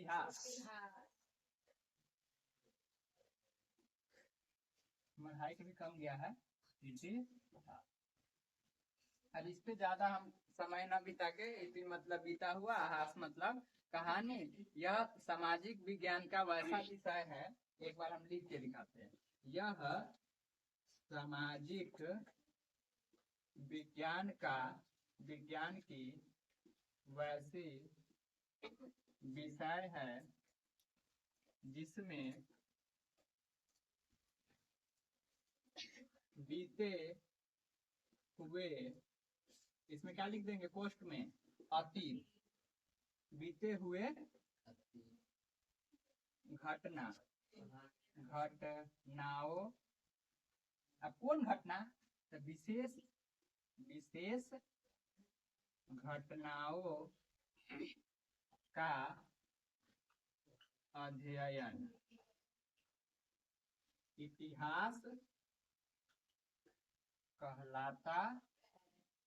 इतिहास। हाइट भी कम गया है। अब इस पे ज्यादा हम समय न बिता के, इति मतलब बीता हुआ, हास मतलब कहानी। यह सामाजिक विज्ञान का वैसा विषय है, एक बार हम लिख के दिखाते हैं। यह सामाजिक विज्ञान की वैसी विषय है जिसमें बीते हुए, इसमें क्या लिख देंगे कोष्ठ में, अतीत, बीते हुए घटनाओं। अब कौन घटना? तो विशेष घटनाओं का अध्ययन इतिहास कहलाता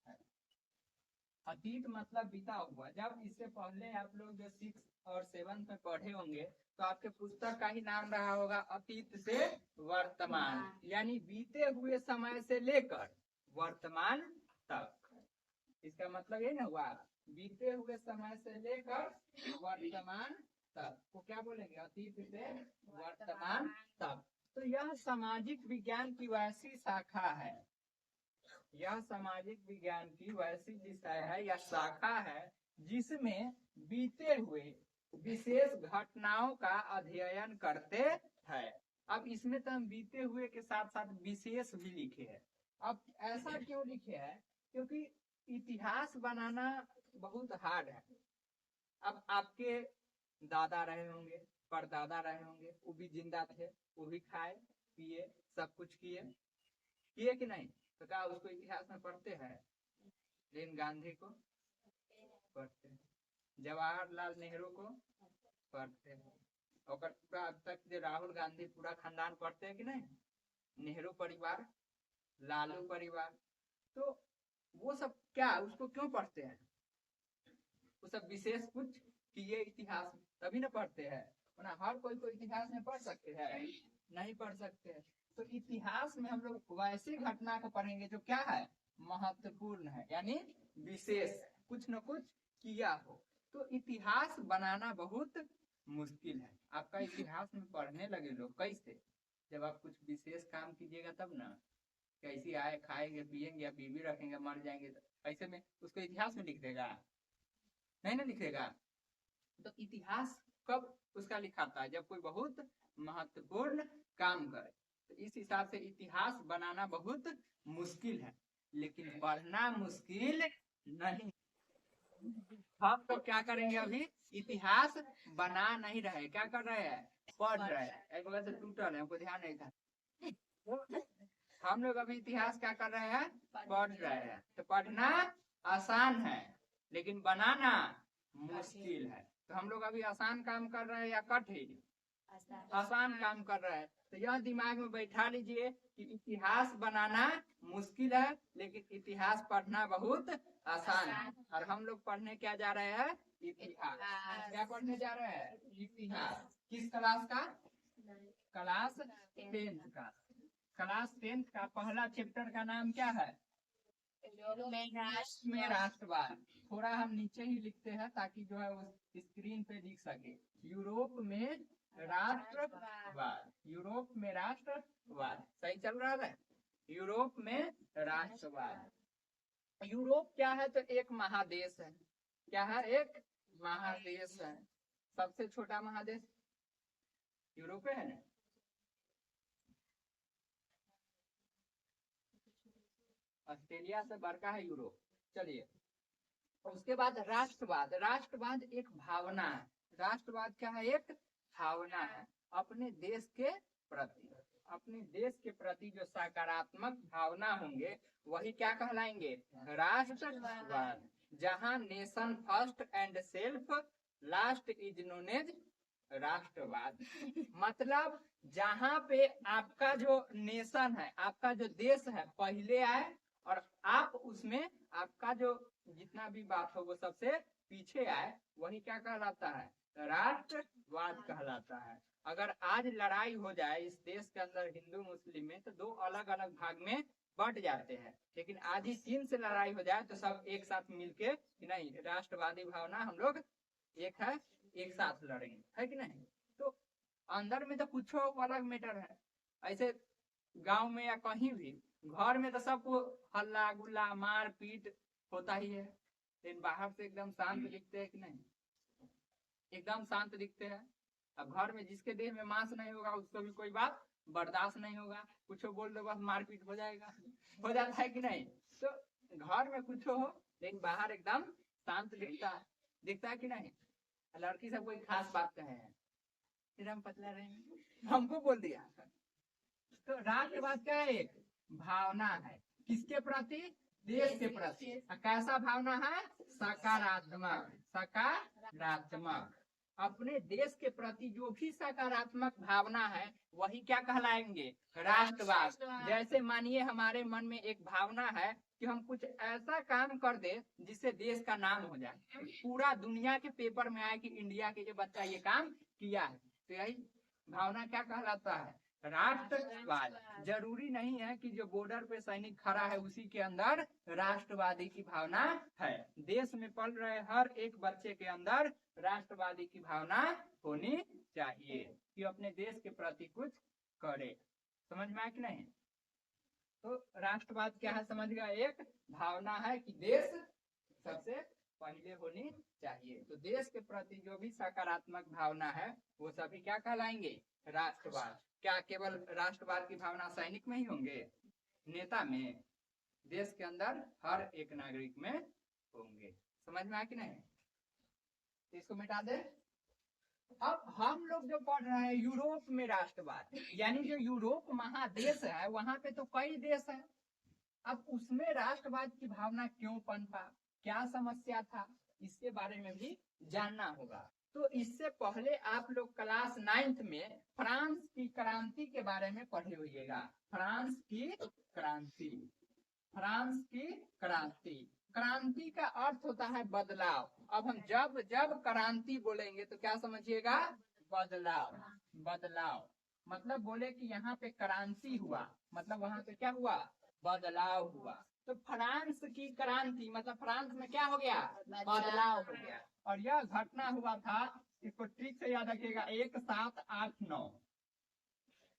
है। अतीत मतलब बीता हुआ। जब इससे पहले आप लोग जो 6 और 7 में पढ़े होंगे तो आपके पुस्तक का ही नाम रहा होगा अतीत से वर्तमान, यानी बीते हुए समय से लेकर वर्तमान तक। इसका मतलब ये ना हुआ, बीते हुए समय से लेकर वर्तमान तक को क्या बोलेंगे, अतीत से वर्तमान तक। तो यह सामाजिक विज्ञान की वैसी शाखा है, यह सामाजिक विज्ञान की वैसी विषय है या शाखा है जिसमें बीते हुए विशेष घटनाओं का अध्ययन करते हैं। अब इसमें तो हम बीते हुए के साथ साथ विशेष भी लिखे हैं। अब ऐसा क्यों लिखे हैं? क्योंकि इतिहास बनाना बहुत हार्ड है। अब आपके दादा रहे होंगे, परदादा रहे होंगे, वो भी जिंदा थे, वो भी खाए पिए सब कुछ किए कि नहीं? तो क्या उसको इतिहास में पढ़ते हैं? लेकिन गांधी को पढ़ते हैं, जवाहरलाल नेहरू को पढ़ते हैं, और अब तक जो राहुल गांधी पूरा खानदान पढ़ते हैं कि नहीं? नेहरू परिवार, लालू परिवार। तो वो सब क्या उसको क्यों पढ़ते हैं? वो सब विशेष कुछ किए इतिहास में, तभी ना पढ़ते हैं। ना हर कोई को इतिहास में पढ़ सकते हैं? नहीं पढ़ सकते हैं। तो इतिहास में हम लोग वैसी घटना को पढ़ेंगे जो क्या है, महत्वपूर्ण है, यानी विशेष, कुछ न कुछ किया हो। तो इतिहास बनाना बहुत मुश्किल है। आपका इतिहास में पढ़ने लगे लोग कैसे, जब आप कुछ विशेष काम कीजिएगा तब ना। कैसी आए, खाएंगे पिएंगे या बीवी रखेंगे, मर जाएंगे, तो ऐसे में उसको इतिहास में लिख देगा? नहीं ना लिखेगा। तो इतिहास कब उसका लिखाता है? जब कोई बहुत महत्वपूर्ण काम करे। तो इस हिसाब से इतिहास बनाना बहुत मुश्किल है, लेकिन पढ़ना मुश्किल नहीं। हम तो क्या करेंगे, अभी इतिहास बना नहीं रहे, क्या कर रहे हैं, पढ़ रहे हैं। एक बगल से टूटल है, हमको ध्यान नहीं था। हम लोग अभी इतिहास क्या कर रहे हैं, पढ़ रहे हैं। तो पढ़ना आसान है लेकिन बनाना मुश्किल है। तो हम लोग अभी आसान काम कर रहे हैं या कठिन? आसान काम कर रहे हैं। तो यह दिमाग में बैठा लीजिए कि इतिहास बनाना मुश्किल है लेकिन इतिहास पढ़ना बहुत आसान है। और हम लोग पढ़ने क्या जा रहे हैं, इतिहास। क्या पढ़ने जा रहे हैं, इतिहास। किस क्लास का? क्लास 10th का। क्लास 10th का पहला चैप्टर का नाम क्या है, में राष्ट्रवाद। थोड़ा हम नीचे ही लिखते हैं ताकि जो है उस स्क्रीन पे दिख सके। यूरोप में राष्ट्रवाद, यूरोप में राष्ट्रवाद। सही चल रहा है? यूरोप में राष्ट्रवाद। यूरोप क्या है, तो एक महादेश है। क्या है, एक महादेश है। सबसे छोटा महादेश यूरोप है ना। ऑस्ट्रेलिया से बड़का है यूरोप। चलिए, उसके बाद राष्ट्रवाद। राष्ट्रवाद एक भावना है। राष्ट्रवाद क्या है, एक भावना है। अपने देश के प्रति, अपने देश के प्रति जो सकारात्मक भावना होंगे वही क्या कहलाएंगे, राष्ट्रवाद। जहां nation first and self last is known as राष्ट्रवाद। मतलब जहां पे आपका जो नेशन है, आपका जो देश है पहले आए और आप उसमें आपका जो जितना भी बात हो वो सबसे पीछे आए, वही क्या कहलाता है, राष्ट्रवाद कहलाता है। अगर आज लड़ाई हो जाए इस देश के अंदर हिंदू मुस्लिम में, तो दो अलग अलग भाग में बट जाते हैं, लेकिन आज ही चीन से लड़ाई हो जाए तो सब एक साथ मिलके कि नहीं, राष्ट्रवादी भावना हम लोग एक है, एक साथ लड़ेंगे, है कि नहीं। तो अंदर में तो कुछ अलग मैटर है। ऐसे गांव में या कहीं भी घर में तो सबको हल्ला गुल्ला मार पीट होता ही है, लेकिन बाहर से एकदम शांत दिखते हैं कि नहीं, एकदम शांत दिखते हैं। अब घर में जिसके देह में मांस नहीं होगा उसको भी कोई बात बर्दाश्त नहीं होगा, कुछ बोल दो बस मारपीट हो जाएगा, हो जाता है कि नहीं। तो घर में कुछ हो लेकिन बाहर एकदम शांत दिखता है, दिखता है कि नहीं। लड़की सब कोई खास बात कहे हैं, फिर हम पतला रहे हमको बोल दिया। तो राष्ट्रवाद क्या है, एक भावना है, किसके प्रति, देश के प्रति। कैसा भावना है, सकारात्मक, सकारात्मक। अपने देश के प्रति जो भी सकारात्मक भावना है वही क्या कहलाएंगे, राष्ट्रवाद। जैसे मानिए हमारे मन में एक भावना है कि हम कुछ ऐसा काम कर दे जिससे देश का नाम हो जाए, पूरा दुनिया के पेपर में आए कि इंडिया के जो बच्चा ये काम किया है, तो यही भावना क्या कहलाता है, राष्ट्रवाद। जरूरी नहीं है कि जो बॉर्डर पे सैनिक खड़ा है उसी के अंदर राष्ट्रवादी की भावना है। देश में पल रहे हर एक बच्चे के अंदर राष्ट्रवादी की भावना होनी चाहिए कि अपने देश के प्रति कुछ करे। समझ में आया कि नहीं। तो राष्ट्रवाद क्या है समझ गया, एक भावना है कि देश सबसे पहले होनी चाहिए। तो देश के प्रति जो भी सकारात्मक भावना है वो सभी क्या कहलाएंगे, राष्ट्रवाद। क्या केवल राष्ट्रवाद की भावना सैनिक में ही होंगे, नेता में, देश के अंदर हर एक नागरिक में होंगे। समझ में आया कि नहीं। इसको मिटा दे। अब हम लोग जो पढ़ रहे हैं यूरोप में राष्ट्रवाद, यानी जो यूरोप महादेश है वहां पे तो कई देश है। अब उसमें राष्ट्रवाद की भावना क्यों पनपा, क्या समस्या था, इसके बारे में भी जानना होगा। तो इससे पहले आप लोग क्लास 9th में फ्रांस की क्रांति के बारे में पढ़े होइएगा। फ्रांस की क्रांति, फ्रांस की क्रांति। क्रांति का अर्थ होता है बदलाव। अब हम जब जब क्रांति बोलेंगे तो क्या समझिएगा, बदलाव। बदलाव मतलब बोले कि यहाँ पे क्रांति हुआ, मतलब वहां पे क्या हुआ, बदलाव हुआ। तो फ्रांस की क्रांति मतलब फ्रांस में क्या हो गया, बदलाव हो गया। और यह घटना हुआ था, इसको ठीक से याद रखिएगा, 1789,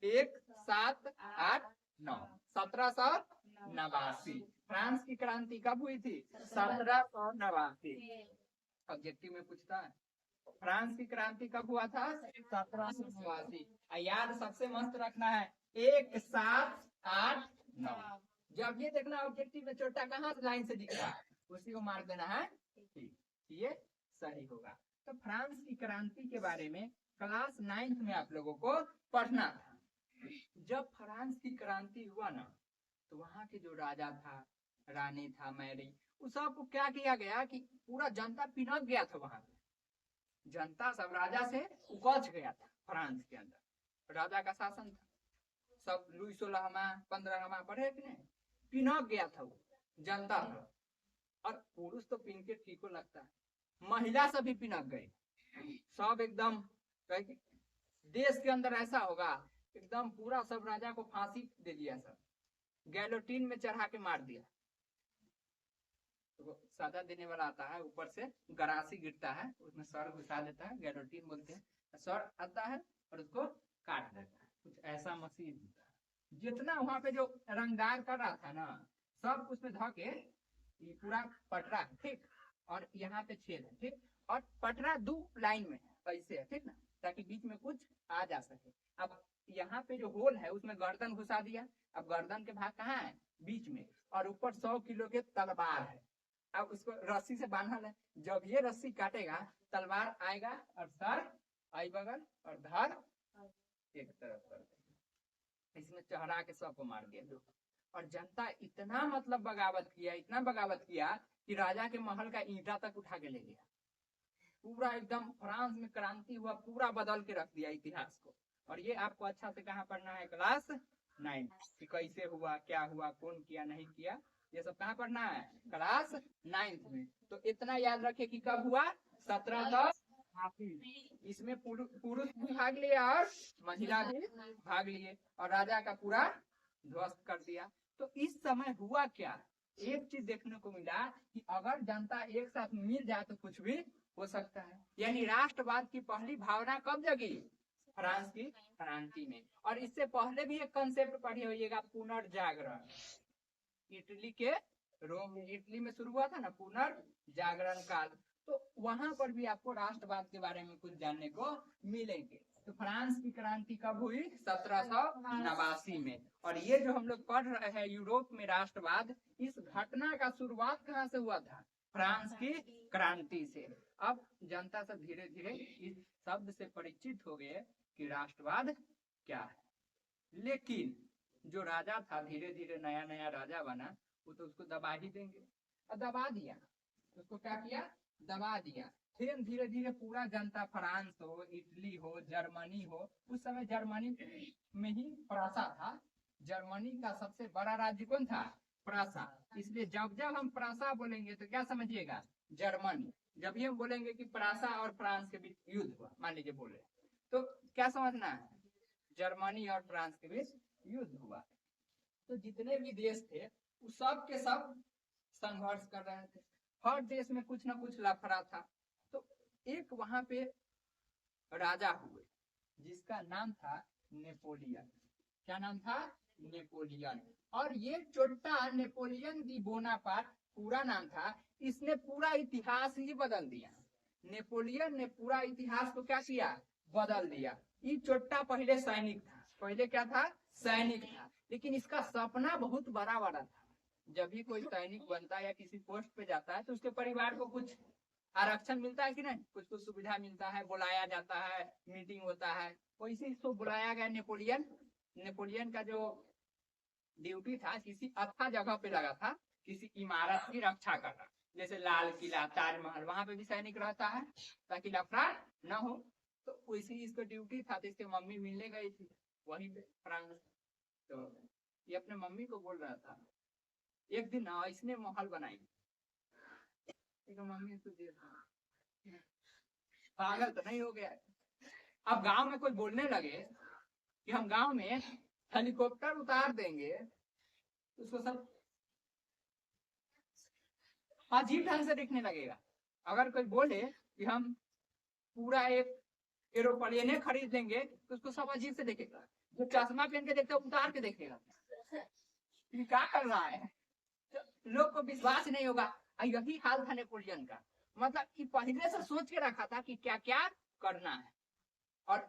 1789, 1789। फ्रांस की क्रांति कब हुई थी, 1789। ऑब्जेक्टिव में पूछता है फ्रांस की क्रांति कब हुआ था, 1789। याद सबसे मस्त रखना है 1789। जब ये देखना ऑब्जेक्टिव में छोटा कहाँ लाइन से दिख रहा है उसी को मार देना है, ठीक, ये सही होगा। तो फ्रांस की क्रांति के बारे में क्लास 9th में आप लोगों को पढ़ना था। जब फ्रांस की क्रांति हुआ ना तो वहां के जो राजा था, रानी था, मैरी, उस सबको क्या किया गया कि पूरा जनता पिनक गया था। वहां पे जनता सब राजा से उकच गया था। फ्रांस के अंदर राजा का शासन था, सब लुई 16वां 15वां पढ़े कि नहीं, पिनक गया था वो जनता था। और पुरुष तो पिन के ठीक लगता है, महिला से भी पिनक गई सब एकदम। देश के अंदर ऐसा होगा एकदम पूरा सब राजा को फांसी दे दिया, सब गैलोटीन में चढ़ा के मार दिया। तो सजा देने वाला आता है, ऊपर से गरासी गिरता है, उसमें सर घुसा देता है, गैलोटीन बोलते हैं। सर आता है और उसको काट देता है, कुछ ऐसा मशीन होता है। जितना वहां पे जो रंगदार कर रहा था ना सब उसमें धके ये पूरा पटरा, ठीक, और यहाँ पे छेद है, ठीक, और पटरा 2 लाइन में है ऐसे है, ठीक ना, ताकि बीच में कुछ आ जा सके। अब यहाँ पे जो होल है उसमें गर्दन घुसा दिया। अब गर्दन के भाग कहाँ है, बीच में, और ऊपर 100 किलो के तलवार है। अब उसको रस्सी से बांधल है, जब ये रस्सी काटेगा तलवार आएगा और सर आई बगल और धर एक तरफ कर देगा, इसमें चढ़ा के सबको मार दिया। और जनता इतना मतलब बगावत किया, इतना बगावत किया कि राजा के महल का ईंटा तक उठा के ले गया। पूरा एकदम फ्रांस में क्रांति हुआ, पूरा बदल के रख दिया इतिहास को। और ये आपको अच्छा से कहाँ पढ़ना है, क्लास 9 कि कैसे हुआ, क्या हुआ, कौन किया, नहीं किया, ये सब कहाँ पढ़ना है, क्लास 9th में। तो इतना याद रखे कि कब हुआ, 17 इसमें पुरुष भी भाग लिया और महिला भी भाग लिए और राजा का पूरा ध्वस्त कर दिया। तो इस समय हुआ क्या, एक चीज देखने को मिला कि अगर जनता एक साथ मिल जाए तो कुछ भी हो सकता है। यानी राष्ट्रवाद की पहली भावना कब जगी, फ्रांस की क्रांति में। और इससे पहले भी एक कंसेप्ट पढ़ी होइएगा, पुनर्जागरण। इटली के रोम में, इटली में शुरू हुआ था ना पुनर्जागरण काल, तो वहां पर भी आपको राष्ट्रवाद के बारे में कुछ जानने को मिलेंगे। तो फ्रांस की क्रांति कब हुई, 1789 में। और ये जो हम लोग पढ़ रहे हैं यूरोप में राष्ट्रवाद, इस घटना का शुरुआत कहाँ से हुआ था, फ्रांस की क्रांति से। अब जनता सब धीरे धीरे इस शब्द से परिचित हो गए कि राष्ट्रवाद क्या है। लेकिन जो राजा था, धीरे धीरे नया नया राजा बना, वो तो उसको दबा ही देंगे, और दबा दिया। उसको क्या किया, दबा दिया। फिर धीरे धीरे पूरा जनता, फ्रांस हो, इटली हो, जर्मनी हो, उस समय जर्मनी में ही प्रासा था। जर्मनी का सबसे बड़ा राज्य कौन था, प्रासा। इसलिए जब जब हम प्रासा बोलेंगे तो क्या समझिएगा, जर्मनी। जब भी हम बोलेंगे कि प्रासा और फ्रांस के बीच युद्ध हुआ, मान लीजिए बोले, तो क्या समझना है, जर्मनी और फ्रांस के बीच युद्ध हुआ। तो जितने भी देश थे वो सब के सब संघर्ष कर रहे थे, हर देश में कुछ ना कुछ लफड़ा था। तो एक वहां पे राजा हुए जिसका नाम था नेपोलियन। क्या नाम था, नेपोलियन। और ये छोटा नेपोलियन दी बोनापार्ट पूरा नाम था। इसने पूरा इतिहास ही बदल दिया। नेपोलियन ने पूरा इतिहास को क्या किया, बदल दिया। ये छोटा पहले सैनिक था, पहले क्या था, सैनिक था। लेकिन इसका सपना बहुत बड़ा बड़ा था। जब भी कोई सैनिक बनता है या किसी पोस्ट पे जाता है तो उसके परिवार को कुछ आरक्षण मिलता है कि नहीं, कुछ कुछ सुविधा मिलता है, बुलाया जाता है, मीटिंग होता है। वैसे इसको बुलाया गया नेपोलियन। नेपोलियन का जो ड्यूटी था किसी अच्छा जगह पे लगा था, किसी इमारत की रक्षा करना, जैसे लाल किला, ताजमहल, वहां पे भी सैनिक रहता है ताकि लफड़ा न हो। तो वैसे इसको ड्यूटी था। तो इसके मम्मी मिलने गई थी वहीं पे फ्रांस। तो ये अपने मम्मी को बोल रहा था, एक दिन इसने महल बनाई। मम्मी तो पागल तो नहीं हो गया। अब गांव में कोई बोलने लगे कि हम गांव में हेलीकॉप्टर उतार देंगे, उसको सब अजीब ढंग से दिखने लगेगा। अगर कोई बोले कि हम पूरा एक एरोप्लेन खरीद लेंगे तो उसको सब अजीब से देखेगा। जो चश्मा पहन के देखता है उतार के देखेगा, क्या कर रहा है, लोग को विश्वास नहीं होगा। यही हाल था नेपोलियन का। मतलब कि पहले से सोच के रखा था कि क्या क्या करना है, और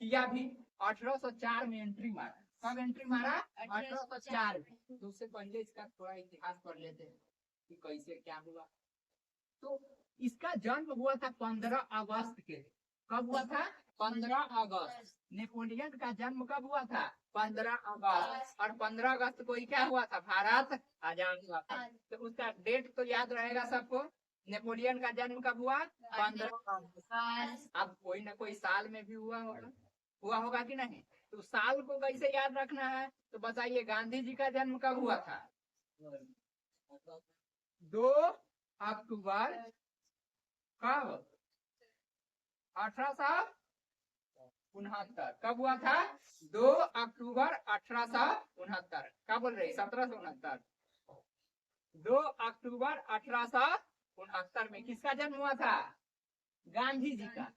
किया भी। 1804 में एंट्री मारा। कब एंट्री मारा, 1804 में। तो उससे पहले इसका थोड़ा इतिहास पढ़ लेते हैं कि कैसे क्या हुआ। तो इसका जन्म हुआ था 15 अगस्त के। कब हुआ था, 15 अगस्त। नेपोलियन का जन्म कब हुआ था, 15 अगस्त। और 15 अगस्त को क्या हुआ था, भारत आजाद हुआ था। तो उसका डेट तो याद रहेगा सबको। नेपोलियन का जन्म कब हुआ, 15 अगस्त। अब कोई ना कोई साल में भी हुआ होगा कि नहीं। तो साल को कैसे याद रखना है, तो बताइए गांधी जी का जन्म कब हुआ था, 2 अक्टूबर कब, 1869। कब हुआ था, 2 अक्टूबर 1869। क्या बोल रहे, 1769। 2 अक्टूबर 1869 में किसका जन्म हुआ था, गांधी जी का।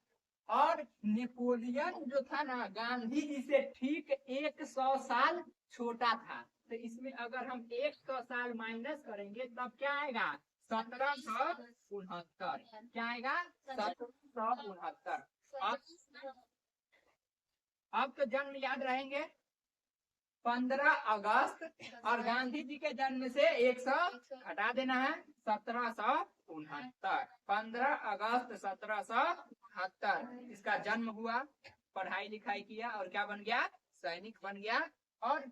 और नेपोलियन जो था ना, गांधी जी से ठीक 100 साल छोटा था। तो इसमें अगर हम 100 साल माइनस करेंगे तब क्या आएगा, 1769। क्या आएगा, 1769। अब तो जन्म याद रहेंगे 15 अगस्त, और गांधी जी के जन्म से 100 हटा देना है, 1769। 15 अगस्त 1769 इसका जन्म हुआ। पढ़ाई लिखाई किया और क्या बन गया, सैनिक बन गया। और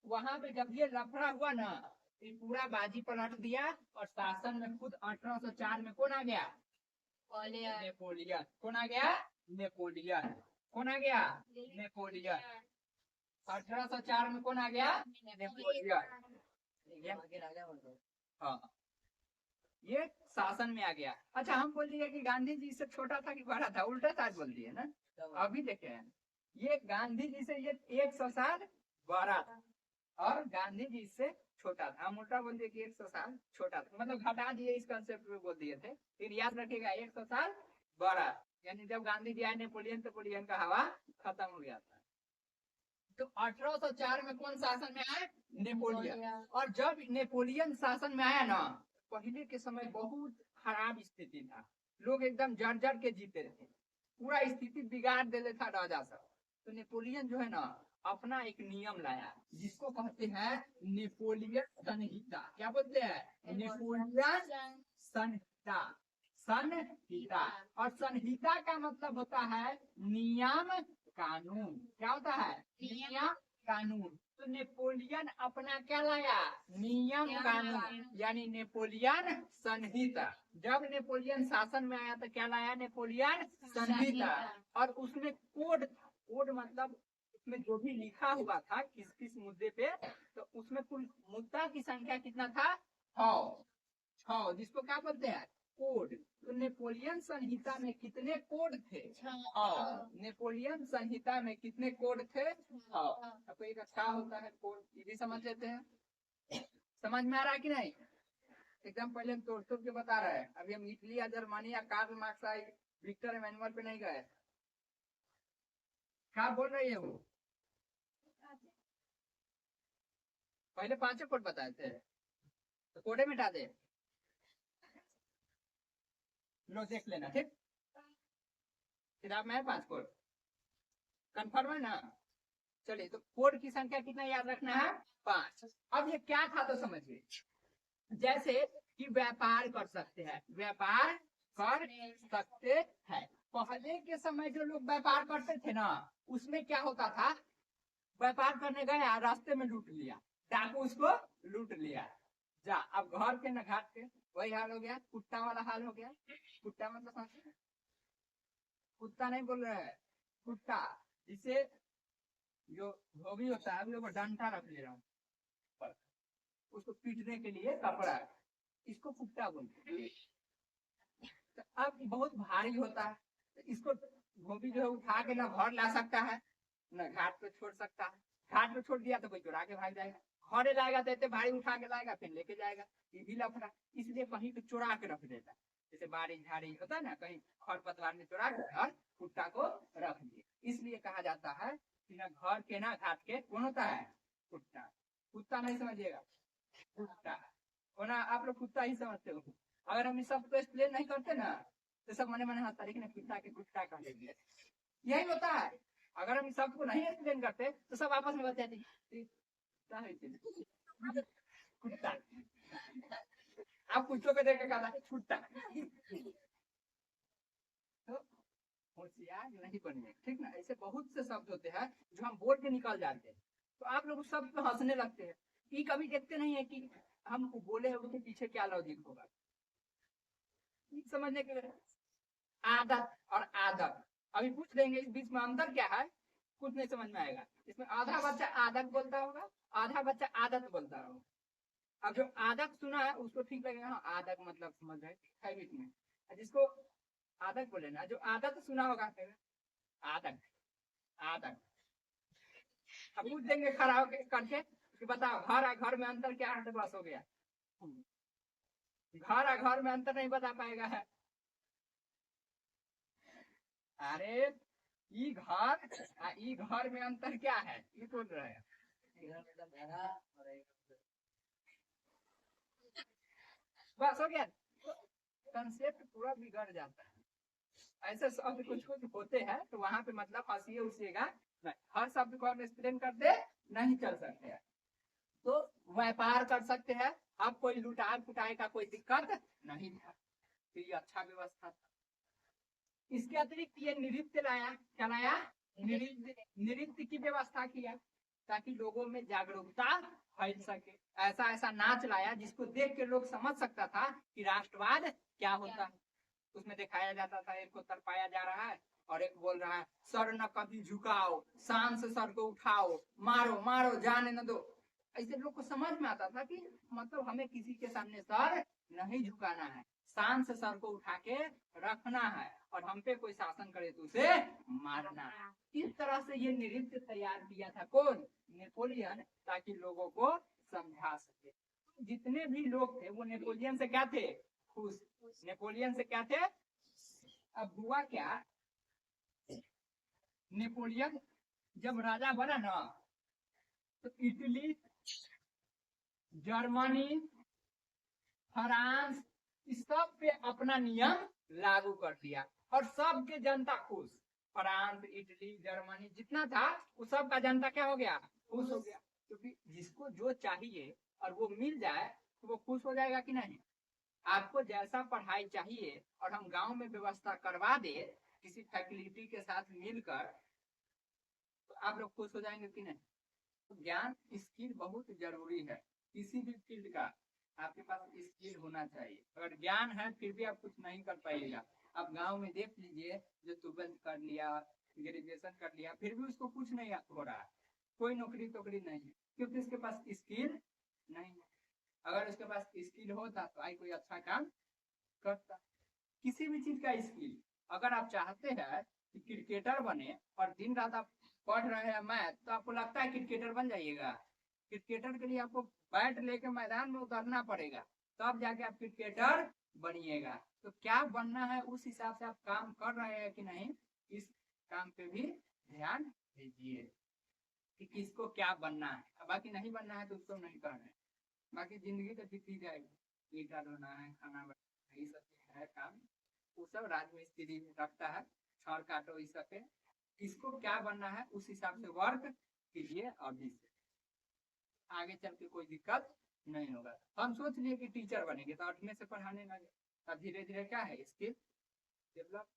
वहां पे जब ये लफड़ा हुआ ना, ये पूरा बाजी पलट दिया। और शासन में खुद 1804 में कौन आ गया, नेपोलियन। कौन आ गया, नेपोलियन। कौन आ गया, नेपोलियन। 1804 में कौन आ गया, नेपोलियन। हाँ, ये शासन में आ गया। अच्छा हम बोल दिए कि गांधी जी से छोटा था कि बड़ा था, उल्टा साथ बोल दिए ना। अभी देखे ये गांधी जी से ये 100 साल बड़ा था और गांधी जी से छोटा था। हम उल्टा बोल दिए कि 100 साल छोटा था, मतलब घटा दिए, इस कंसेप्ट में बोल दिए थे। फिर याद रखिएगा 100 साल बड़ा, यानी जब गांधी जी आए नेपोलियन का हवा खत्म हो गया था। तो 1804 में कौन शासन में आए? नेपोलियन। और जब नेपोलियन शासन में आया ना, पहले के समय बहुत खराब स्थिति था, लोग एकदम जर्जर के जीते थे, पूरा स्थिति बिगाड़ देते था राजा सब। तो नेपोलियन जो है ना अपना एक नियम लाया जिसको कहते हैं नेपोलियन संहिता। क्या बोलते हैं? नेपोलियन संहिता। संहिता, और संहिता का मतलब होता है नियम कानून। क्या होता है? नियम कानून। तो नेपोलियन अपना क्या लाया? नियम कानून, यानी नेपोलियन संहिता। जब नेपोलियन शासन में आया तो क्या लाया? नेपोलियन संहिता। और उसमें कोड था। कोड मतलब उसमें जो भी लिखा हुआ था किस किस मुद्दे पे, तो उसमें कुल मुद्दा की संख्या कितना था? 6, जिसको क्या बोलते हैं? कोड। तो नेपोलियन संहिता में कितने कोड थे? 6। नेपोलियन संहिता में कितने कोड थे? 6। आपको एक अच्छा होता है कोड, ये भी समझ लेते हैं। समझ में आ रहा है कि नहीं? एकदम पहले हम तोड़ के बता रहे हैं। अभी हम इटली या जर्मनी या कार्ल मार्क्स विक्टर एमेनुअल पे नहीं गए। क्या बोल रही है वो? पहले 5 कोड बताए थे, तो कोडे मिटा दे। लो देख लेना, ठीक? किताब में है 5 कोड, कंफर्म है ना? चलिए, तो कोड की संख्या कितना याद रखना है? 5। अब ये क्या था तो समझिए, जैसे कि व्यापार कर सकते हैं, व्यापार कर सकते हैं। पहले के समय जो लोग व्यापार करते थे ना, उसमें क्या होता था? व्यापार करने गया, रास्ते में लूट लिया, डाकू उसको लूट लिया, जा। अब घर के न घाट के वही हाल हो गया, कुत्ता वाला हाल हो गया। कुत्ता मतलब समझे? कुत्ता नहीं बोल रहे हैं, कुत्ता जिसे जो धोबी होता है, वो डंडा रख ले रहा हूँ उसको पीटने के लिए कपड़ा, इसको कुत्ता बोलते हैं। तो अब बहुत भारी होता है, तो इसको धोबी जो है उठा के ना घर ला सकता है न घाट पे छोड़ सकता है। घाट पे छोड़ दिया तो कोई चुरा के भाग जाएगा, घरे लाएगा तो इतने भारी उठा के लाएगा, फिर लेके जाएगा, ये भी लफड़ा। इसलिए कहीं पे चुरा के रख देता है, जैसे बारिश झाड़ी होता है ना, कहीं खरपतवार में चुरा के और कुत्ता को रख दिए। इसलिए कहा जाता है कि ना घर के ना घाट के कौन होता है? कुत्ता। कुत्ता नहीं समझिएगा, कुत्ता होना आप लोग कुत्ता ही समझते हो। अगर हम इस सबको एक्सप्लेन नहीं करते ना तो सब मने मने हंसता, लेकिन कुत्ता के कुत्ता कह देंगे, यही होता है। अगर हम सबको नहीं एक्सप्लेन करते तो सब आपस में बताते कुत्ता। आप कुत्तों को देख के कहा कुत्ता। तो होशियार नहीं बनिए, ठीक ना? ऐसे बहुत से शब्द होते हैं जो हम बोल के निकल जाते हैं, तो आप लोग सब पे हंसने लगते हैं। ये कभी देखते नहीं है कि हम बोले हैं उसके पीछे क्या लॉजिक होगा, समझने के लिए। आदत और आदत अभी पूछ लेंगे, इस बीच में अंतर क्या है कुछ नहीं समझ में आएगा। इसमें आधा बच्चा आदत बोलता होगा, आधा बच्चा आदत बोलता होगा। अब जो आदत सुना है उसको ठीक लगेगा, हाँ आदत मतलब समझ रहे हैबिट में। जिसको आदत बोले ना, जो आदत सुना होगा आदत आदत। अब पूछ देंगे खड़ा होकर करके कि बताओ घर में अंतर क्या है, तो बस हो गया। घर में अंतर नहीं बता पाएगा है। अरे ई घर में अंतर क्या है ये बोल रहे हैं। बस हो गया, कंसेप्ट पूरा बिगड़ जाता है। ऐसे शब्द कुछ कुछ होते हैं तो वहां पे मतलब हंसिए उसिएगा, हर शब्द को हम एक्सप्लेन करते नहीं चल सकते हैं। तो व्यापार कर सकते हैं, अब कोई लुटाए फुटाए का कोई दिक्कत नहीं था, तो ये अच्छा व्यवस्था था। इसके अतिरिक्त ये नृत्य लाया, क्या लाया? नृत्य की व्यवस्था किया ताकि लोगों में जागरूकता फैल सके। ऐसा ऐसा नाच लाया जिसको देख के लोग समझ सकता था कि राष्ट्रवाद क्या होता है। उसमें दिखाया जाता था एक को तरपाया जा रहा है और एक बोल रहा है सर न कभी झुकाओ, शान से सर को उठाओ, मारो मारो जाने न दो। ऐसे लोग को समझ में आता था कि मतलब हमें किसी के सामने सर नहीं झुकाना है, शान से सर को उठा के रखना है, और हम पे कोई शासन करे तो उसे मारना है। इस तरह से ये नृत्य तैयार किया था कौन? नेपोलियन, ताकि लोगों को समझा सके। जितने भी लोग थे वो नेपोलियन से क्या थे? खुश। नेपोलियन से क्या थे? अब हुआ क्या, नेपोलियन जब राजा बना ना, तो इटली, जर्मनी, फ्रांस, इस सब पे अपना नियम लागू कर दिया, और सबके जनता खुश। फ्रांस, इटली, जर्मनी जितना था वो सब का जनता क्या हो गया? खुश हो गया। क्योंकि जिसको जो चाहिए और वो मिल जाए तो वो खुश हो जाएगा कि नहीं? आपको जैसा पढ़ाई चाहिए और हम गांव में व्यवस्था करवा दे किसी फैसिलिटी के साथ मिलकर, तो आप लोग खुश हो जाएंगे कि नहीं? तो ज्ञान, स्किल बहुत जरूरी है। किसी भी फील्ड का आपके पास स्किल होना चाहिए। अगर ज्ञान है फिर भी आप कुछ नहीं कर पाइएगा। आप गांव में देख लीजिए, जो 12th कर लिया, ग्रेजुएशन कर लिया, फिर भी उसको कुछ नहीं हो रहा है, कोई नौकरी तोकरी नहीं है, क्योंकि उसके पास स्किल नहीं है। अगर उसके पास स्किल होता तो आई कोई अच्छा काम करता। किसी भी चीज का स्किल, अगर आप चाहते हैं कि क्रिकेटर बने और दिन रात आप पढ़ रहे हैं मैथ, तो आपको लगता है क्रिकेटर बन जाइएगा? क्रिकेटर के लिए आपको बैट लेके मैदान में उतरना पड़ेगा, तब जाके आप क्रिकेटर बनिएगा। तो क्या बनना है उस हिसाब से आप काम कर रहे हैं कि नहीं, इस काम पे भी ध्यान दीजिए कि किसको क्या बनना है। बाकी नहीं बनना है तो उसको नहीं करना है, बाकी जिंदगी तो बीती जाएगी। ईटा ढोना है, खाना बनाना है, ये सब है काम, वो सब राजमिस्त्री रखता है, छड़ काटो इस सब पे। किसको क्या बनना है उस हिसाब से वर्क कीजिए, अभी से आगे चल के कोई दिक्कत नहीं होगा। हम सोच लिए कि टीचर बनेंगे तो 8वीं से पढ़ाने लगे, अब धीरे धीरे क्या है स्किल डेवलप।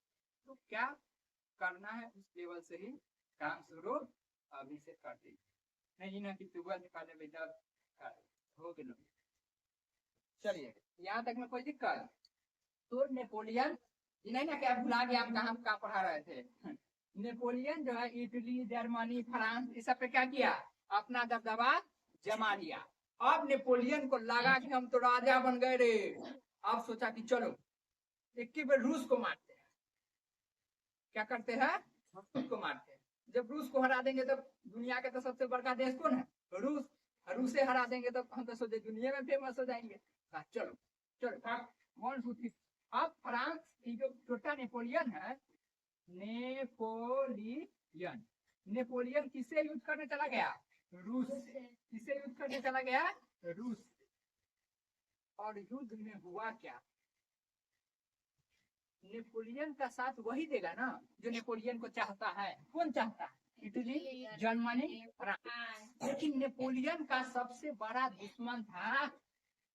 तो क्या करना है उस लेवल से ही काम शुरू अभी से कर दीजिए, नहीं ना कि 12th पहले बेटा हो गए। चलिए यहाँ तक में कोई दिक्कत? तो नेपोलियन, नहीं ना क्या भुला गया हम कहाँ पढ़ा रहे थे। नेपोलियन जो है इटली, जर्मनी, फ्रांस, इस सब पे क्या किया? अपना दबदबा जमा लिया। अब नेपोलियन को लगा कि हम तो राजा बन गए रे। अब सोचा कि चलो एक बार रूस को मारते हैं। क्या करते हैं? रूस को मारते हैं। जब रूस को हरा देंगे तब दुनिया का तो सबसे बड़का देश कौन है? रूस। रूस से हरा देंगे तो हम तो सोचे दुनिया में फेमस हो जाएंगे। चलो चलो 1 2 3। अब फ्रांस की जो छोटा नेपोलियन है, नेपोलियन, नेपोलियन किससे युद्ध करने चला गया? रूस से। किससे युद्ध करने चला गया? रूस। और युद्ध में हुआ क्या? नेपोलियन का साथ वही देगा ना जो नेपोलियन को चाहता है। कौन चाहता है? Italy, Germany, France. लेकिन नेपोलियन का सबसे बड़ा दुश्मन था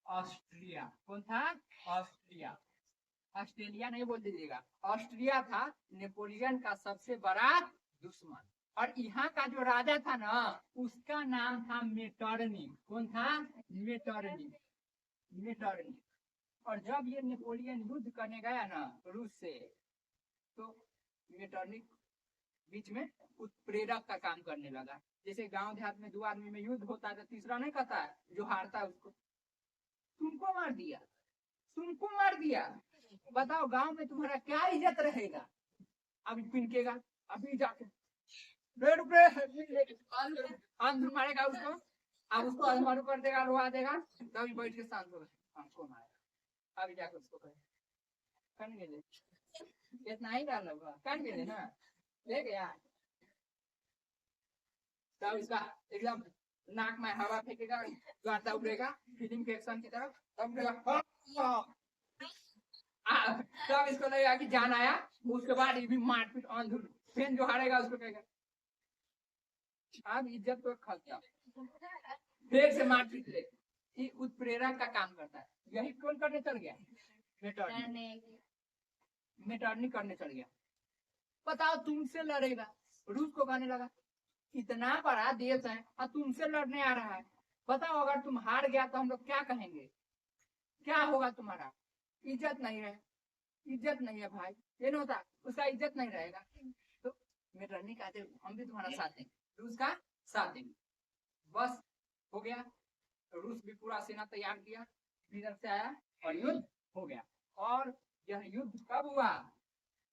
ऑस्ट्रिया। कौन था? ऑस्ट्रिया। ऑस्ट्रेलिया नहीं बोल दीजिएगा, ऑस्ट्रिया था नेपोलियन का सबसे बड़ा दुश्मन। और यहाँ का जो राजा था ना, उसका नाम था मेटरनिक। कौन था? मेटरनिक। मेटरनिक। और जब ये नेपोलियन युद्ध करने गया ना रूस से, तो मेटरनिक बीच में उत्प्रेरक का काम करने लगा। जैसे गांव देहात में 2 आदमी में युद्ध होता है तो तीसरा नहीं कहता है, जो हारता है उसको तुमको मार दिया, तुमको मार दिया। बताओ गांव में तुम्हारा क्या इज्जत रहेगा? अभी पिनकेगा, अभी जाके मारेगा उसको, अब उसको अलमारू कर देगा, रुआ देगा, तभी बैठ के शांत होगा, हमको मारेगा। अभी जाके उसको कहे कन गेले, इतना ही डाल लगा कन गेले ना, ले गया। तब इसका एकदम नाक में हवा फेंकेगा, गाता उड़ेगा फिल्म के एक्शन की तरफ, तब तब इसको लगेगा कि जान आया। उसके बाद ये भी मारपीट अंधुर, फिर जो हारेगा उसको कहेगा अब इज्जत तो खर्चा, फिर से मारपीट ले। ये उत्प्रेरक का काम करता है। यही कौन करने चल गया? मेटरनिक करने चल गया। बताओ तुमसे लड़ेगा, रूस को कहने लगा इतना बड़ा देश है और तुमसे लड़ने आ रहा है, बताओ अगर तुम हार गया तो हम लोग क्या कहेंगे? क्या होगा तुम्हारा? इज्जत नहीं है, इज्जत नहीं है भाई, ये नहीं होता, उसका इज्जत नहीं रहेगा। तो मेटरनिक कहते हम भी तुम्हारा साथ देंगे, रूस का साथ देंगे, बस हो गया। रूस भी पूरा सेना तैयार किया, इधर से आया और युद्ध हो गया। और यह युद्ध कब हुआ?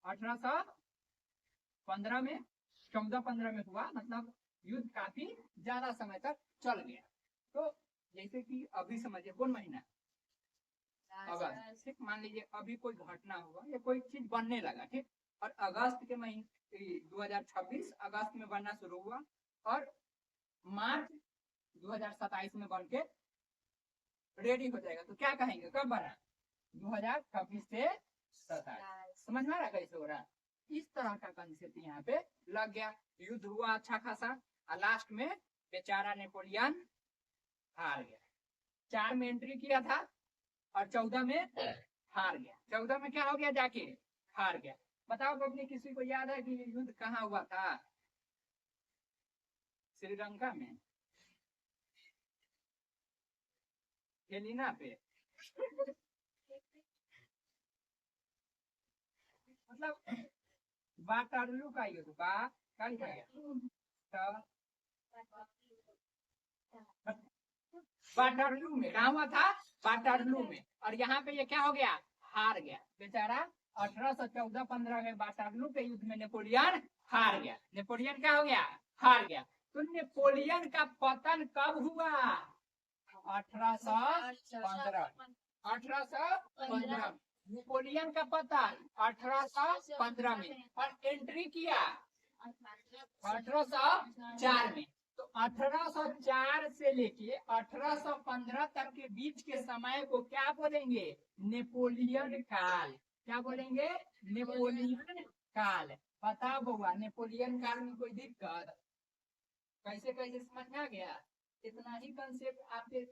1815 में, 14-15 में हुआ। मतलब युद्ध काफी ज्यादा समय तक चल गया। तो जैसे कि अभी समझिए कौन महीना? अगस्त। ठीक, मान लीजिए अभी कोई घटना हुआ या कोई चीज बनने लगा, ठीक, और अगस्त के महीने 2026 अगस्त में बनना शुरू हुआ और मार्च 2027 में बन के रेडी हो जाएगा। तो क्या कहेंगे कब बना? 2026 से 27। समझ में आ रहा कैसे हो रहा? इस तरह का कंसेप्ट यहाँ पे लग गया। युद्ध हुआ अच्छा खासा और लास्ट में बेचारा नेपोलियन हार गया। 4 में एंट्री किया था और 14 में हार गया। 14 में क्या हो गया? जाके हार गया। बताओ अपने किसी को याद है कि युद्ध कहाँ हुआ था? श्रीलंका में, हेलिना पे। मतलब वाटरलू का युद्ध वाटरलू में कहा हुआ था? वाटरलू में। और यहाँ पे ये क्या हो गया? हार गया बेचारा। 1814-15 में वाटरलू के युद्ध में नेपोलियन हार गया। नेपोलियन क्या हो गया? हार गया। तो नेपोलियन का पतन कब हुआ? 1815। 1815 नेपोलियन का पतन 1815 में। और एंट्री किया 1804 में। तो 1804 से लेके 1815 तक के बीच के समय को क्या बोलेंगे? नेपोलियन काल। क्या बोलेंगे? नेपोलियन काल। पता बउआ नेपोलियन काल में कोई दिक्कत? कैसे कैसे समझ में आ गया? इतना ही कंसेप्ट आपके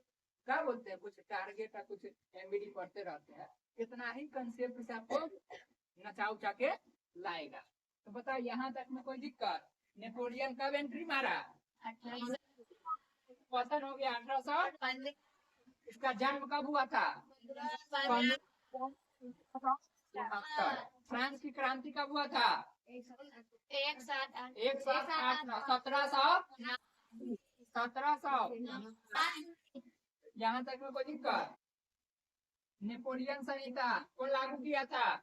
क्या बोलते हैं, कुछ टारगेट का कुछ एमबीडी पढ़ते रहते हैं, इतना ही कंसेप्ट से आपको नचा उचा के लाएगा। तो बताओ यहाँ तक में कोई दिक्कत? नेपोलियन कब एंट्री मारा? पतन हो गया 1800। इसका जन्म कब हुआ था? फ्रांस की क्रांति कब हुआ था? 1700। यहाँ तक में कोई दिक्कत? नेपोलियन संहिता कौन लागू किया था?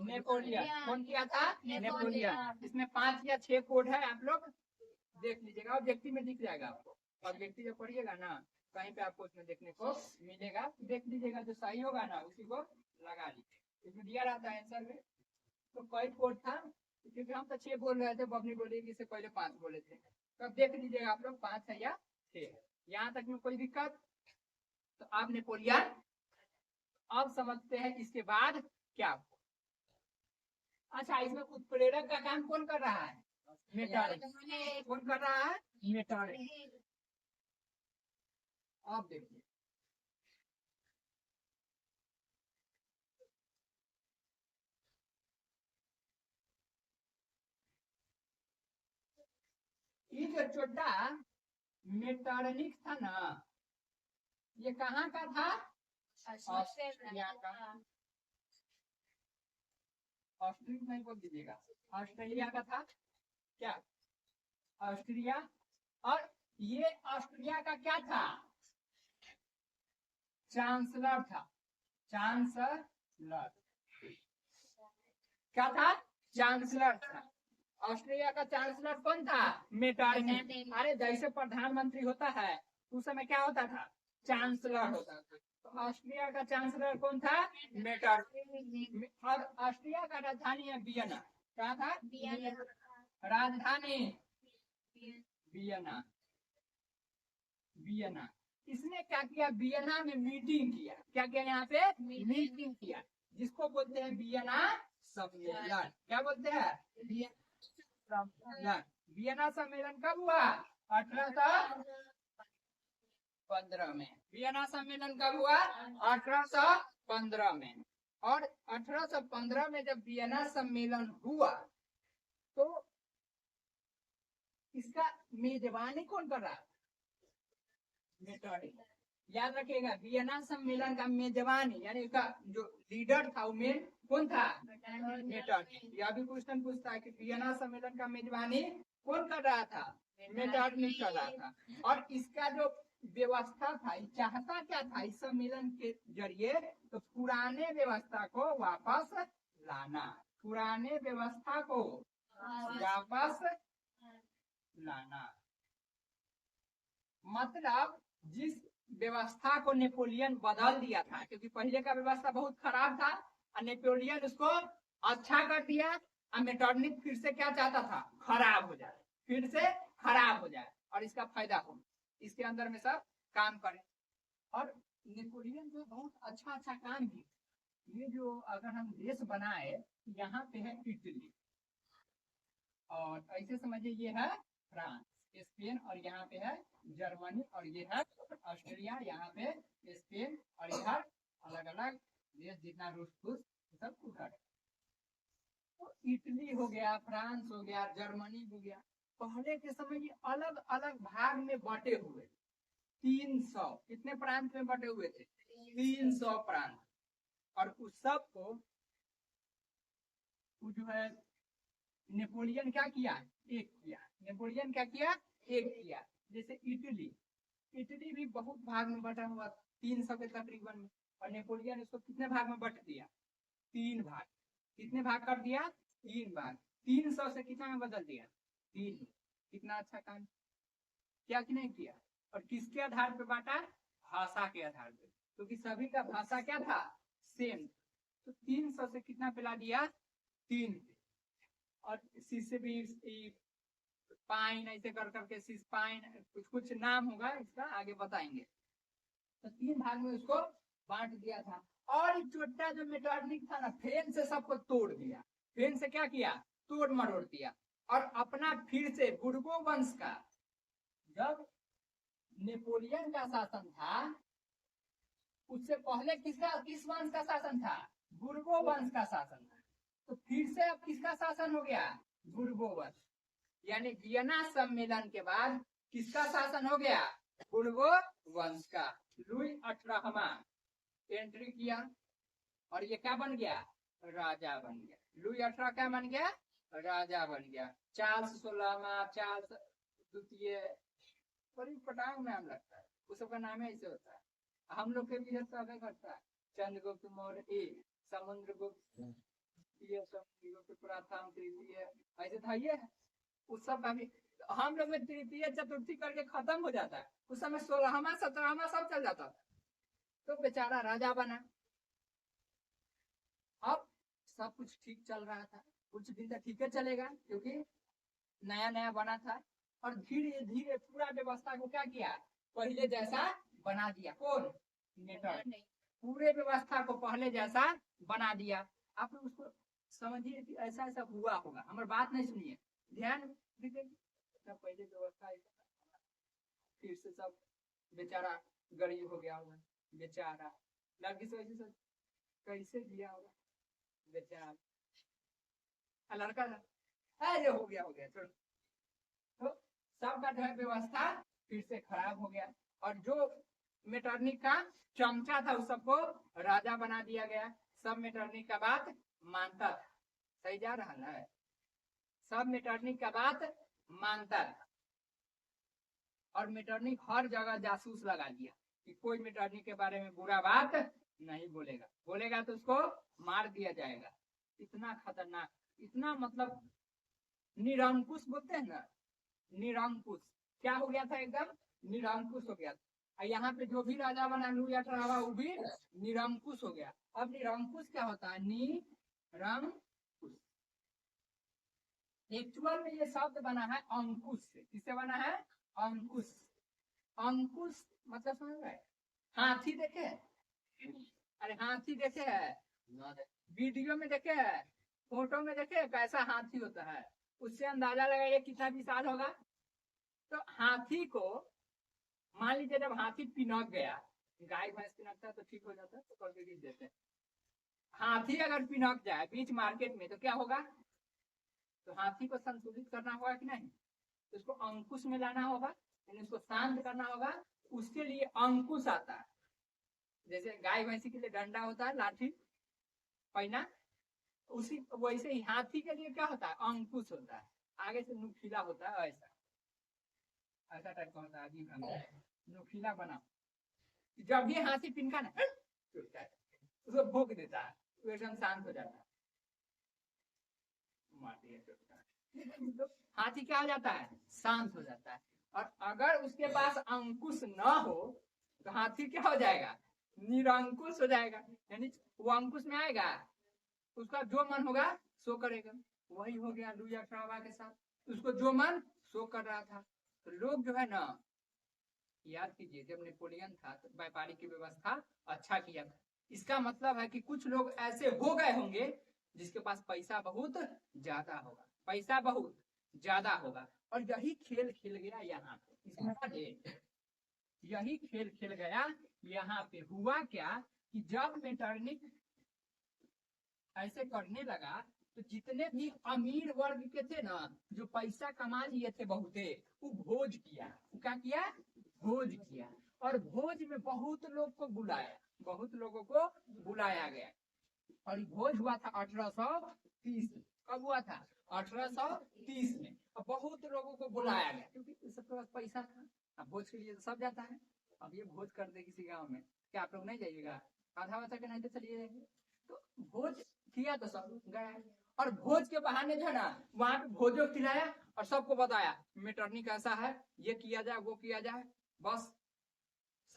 नेपोलियन। कौन किया था? नेपोलियन। इसमें 5 या 6 कोड है, आप लोग देख लीजिएगा। ऑब्जेक्टिव में दिख जाएगा आपको। ऑब्जेक्टिव जब पढ़िएगा ना कहीं पे आपको उसमें देखने को मिलेगा, देख लीजिएगा। जो सही होगा ना उसी को लगा लीजिए। इसमें दिया रहता है आंसर में। तो कई कोड था, क्योंकि हम तो 6 बोल रहे थे, बबनी बोली कि इससे पहले 5 बोले थे। तो अब देख लीजिएगा आप लोग 5 है या 6। यहाँ तक में कोई दिक्कत? तो आप नेपोलियन अब समझते हैं। इसके बाद क्या? अच्छा, इसमें उत्प्रेरक का काम कौन कर रहा है? मेटारिक। कौन कर रहा है? मेटारिक। आप देखिए ये जो छोटा मेटारनिक था ना, ये कहाँ का था? ऑस्ट्रेलिया का। ऑस्ट्रिया नहीं बोल दीजिएगा, ऑस्ट्रेलिया का था क्या? ऑस्ट्रिया। और ये ऑस्ट्रिया का क्या था? चांसलर था। चांसलर क्या था? चांसलर था। ऑस्ट्रेलिया का चांसलर कौन था? मेटरनिक। अरे जैसे प्रधानमंत्री होता है उस समय क्या होता था? चांसलर होता था। तो ऑस्ट्रिया का चांसलर कौन था? मेटरनिक। और ऑस्ट्रिया का राजधानी है वियना। क्या था? राजधानी वियना। वियना। इसने क्या किया? वियना में मीटिंग किया। क्या किया? यहाँ पे मीटिंग किया, जिसको बोलते हैं वियना सम्मेलन। क्या बोलते हैं? वियना सम्मेलन कब हुआ? 1815 में। वियना सम्मेलन कब हुआ? 1815 में। और 1815 में जब वियना सम्मेलन हुआ तो इसका मेजबानी कौन कर रहा? मेटरनिक। याद रखिएगा वियना सम्मेलन का मेजबान यानी उसका जो लीडर था वो मेन कौन था? मेटरनिख। यह भी क्वेश्चन पूछता है कि वियना सम्मेलन का मेजबानी कौन कर रहा था? मेटरनिख कर रहा था। और इसका जो व्यवस्था था चाहता क्या था इस सम्मेलन के जरिए? तो पुराने व्यवस्था को वापस लाना, पुराने व्यवस्था को वापस लाना। मतलब जिस व्यवस्था को नेपोलियन बदल दिया था, क्योंकि पहले का व्यवस्था बहुत खराब था और नेपोलियन उसको अच्छा कर दिया और मेटरनिख फिर से क्या चाहता था? खराब हो जाए, फिर से खराब हो जाए और इसका फायदा हो, इसके अंदर में सब काम करे। और नेपोलियन जो बहुत अच्छा अच्छा काम किया। ये जो अगर हम देश बनाए, यहाँ पे है इटली और ऐसे समझिए ये है फ्रांस, स्पेन और यहाँ पे है जर्मनी और ये है ऑस्ट्रेलिया, यहाँ पे स्पेन और इधर अलग अलग देश जितना रूस फूस सब उधर। तो इटली हो गया, फ्रांस हो गया, जर्मनी हो गया। पहले के समय ये अलग अलग भाग में बटे हुए 300 कितने प्रांत में बटे हुए थे? 300 प्रांत। और उस सब को जो है नेपोलियन क्या किया? एक किया। नेपोलियन क्या किया? एक किया। जैसे इटली, इटली भी बहुत भाग में बटा हुआ 300 के तकरीबन में, और नेपोलियन इसको कितने भाग में बट दिया? 3 भाग। कितने भाग कर दिया? 3 भाग। 300 से कितना में बदल दिया? 3। कितना अच्छा काम क्या कि नहीं किया? और किसके आधार पे बांटा? भाषा के आधार पे, क्योंकि सभी का भाषा क्या था? सेम। तो 300 से कितना पिला दिया? 3। और शीशे भी पाइन ऐसे कर करके शीश पाइन कुछ कुछ नाम होगा इसका, आगे बताएंगे। तो 3 भाग में उसको बांट दिया था। और छोटा जो मेटरनिख था ना, फेन से सबको तोड़ दिया। फेन से क्या किया? तोड़ मरोड़ दिया। और अपना फिर से बुर्गो वंश का, जब नेपोलियन का शासन था उससे पहले किस वंश का शासन था? बुर्गो वंश का शासन था। तो फिर से अब किसका शासन हो गया? बुर्गो वंश। यानी वियना सम्मेलन के बाद किसका शासन हो गया? बुर्गो वंश का। लुई 18वां एंट्री किया और ये क्या बन गया? राजा बन गया। लुई 18 क्या बन गया? राजा बन गया। चार्ल्स 16वां, चार्ल्स द्वितीय, बड़ी पटांग नाम लगता है, उस सबका नाम ऐसे होता है। हम लोग के भी सब करता है, चंद्रगुप्त मौर्य, समुद्रगुप्त, ये सब प्रथम तृतीय ऐसे था। ये उस सब का भी हम लोग में तृतीय चतुर्थी करके खत्म हो जाता है, उस समय 16वां 17वां सब चल जाता था। तो बेचारा राजा बना। अब सब कुछ ठीक चल रहा था, कुछ दिन तक ठीक है चलेगा क्योंकि नया नया बना था। और धीरे धीरे पूरा व्यवस्था को क्या किया? पहले जैसा बना दिया। कौन? नेटवर्क। पूरे व्यवस्था को पहले जैसा बना दिया। आप लोग उसको समझिए कि ऐसा ऐसा हुआ होगा, हमारी बात नहीं सुनिए, ध्यान दीजिए। पहले व्यवस्था फिर से सब बेचारा गरीब हो गया होगा, बेचारा लड़की से वैसे कैसे दिया होगा बेचारा, लड़का अरे हो गया चलो। तो सबका जो है व्यवस्था फिर से खराब हो गया। और जो मेटरनिख का चमचा था उस सबको राजा बना दिया गया। सब मेटरनिख का बात मानता था। सही जा रहा है? सब मेटरनिख का बात मानता था। और मेटरनिख हर जगह जासूस लगा दिया कि कोई मेटरनिख के बारे में बुरा बात नहीं बोलेगा, बोलेगा तो उसको मार दिया जाएगा। इतना खतरनाक, इतना मतलब निरंकुश बोलते हैं ना, निरंकुश। क्या हो गया था? एकदम निरंकुश हो गया था। यहाँ पे जो भी राजा बना लुई 18वां वो भी निरंकुश हो गया। अब निरंकुश क्या होता है? निरंकुश। एक्चुअल में ये शब्द बना है अंकुश से। किससे बना है? अंकुश। अंकुश मतलब समझ रहे? हाथी देखे? अरे हाथी देखे है? वीडियो में देखे है, फोटो में देखे कैसा हाथी होता है, उससे अंदाजा लगाइए कितना विशाल होगा। तो हाथी को मान लीजिए जब हाथी पिनक गया, गाय भैंस पिनकता है तो ठीक हो जाता है तो करके गिर देते हैं। हाथी अगर पिनक जाए बीच मार्केट में तो क्या होगा? तो हाथी को संतुलित करना होगा कि नहीं? तो उसको अंकुश में लाना होगा, उसको शांत करना होगा, उसके लिए अंकुश आता है। जैसे गाय भैंसी के लिए डंडा होता है, लाठी पहिना, उसी वैसे ही हाथी के लिए क्या होता है, अंकुश होता है, आगे से नुकीला होता है, ऐसा ऐसा टाइप का होता है, अजीब रंग का नुकीला बना। जब भी हाथी पिनका ना उसको भोंक देता है, वो एकदम शांत हो जाता है। तो हाथी क्या हो जाता है, शांत हो जाता है। और अगर उसके पास अंकुश न हो तो हाथी क्या हो जाएगा, निरंकुश हो जाएगा। यानी वो अंकुश में आएगा, उसका जो मन होगा सो करेगा। वही हो गया लुई अठारहवां के साथ, उसको जो मन सो कर रहा था। तो लोग जो है ना, याद कीजिए जब नेपोलियन था तो व्यापारी की व्यवस्था अच्छा किया था। इसका मतलब है कि कुछ लोग ऐसे हो गए होंगे जिसके पास पैसा बहुत ज्यादा होगा, पैसा बहुत ज्यादा होगा, और यही खेल खेल गया यहाँ पे। यही खेल खेल गया यहाँ पे। हुआ क्या कि जब मेटरनिक ऐसे करने लगा तो जितने भी अमीर वर्ग के थे ना, जो पैसा कमा लिए थे बहुते, वो भोज किया। क्या किया, भोज किया। और भोज में बहुत लोग को बुलाया, बहुत लोगों को बुलाया गया। और भोज हुआ था 1830 में। कब हुआ था, 1830 में। और बहुत लोगों को बुलाया गया क्योंकि सबके पास पैसा था। अब भोज के लिए तो सब जाता है। अब ये भोज कर दे किसी गांव में, क्या आप लोग नहीं जाइएगा, आधा वाधा के नहीं तो चलिए जाएंगे। तो भोज किया तो सब गया, और भोज के बहाने जो है ना, वहां पे भोजो खिलाया और सबको बताया मेटरनी कैसा है, ये किया जाए वो किया जाए। बस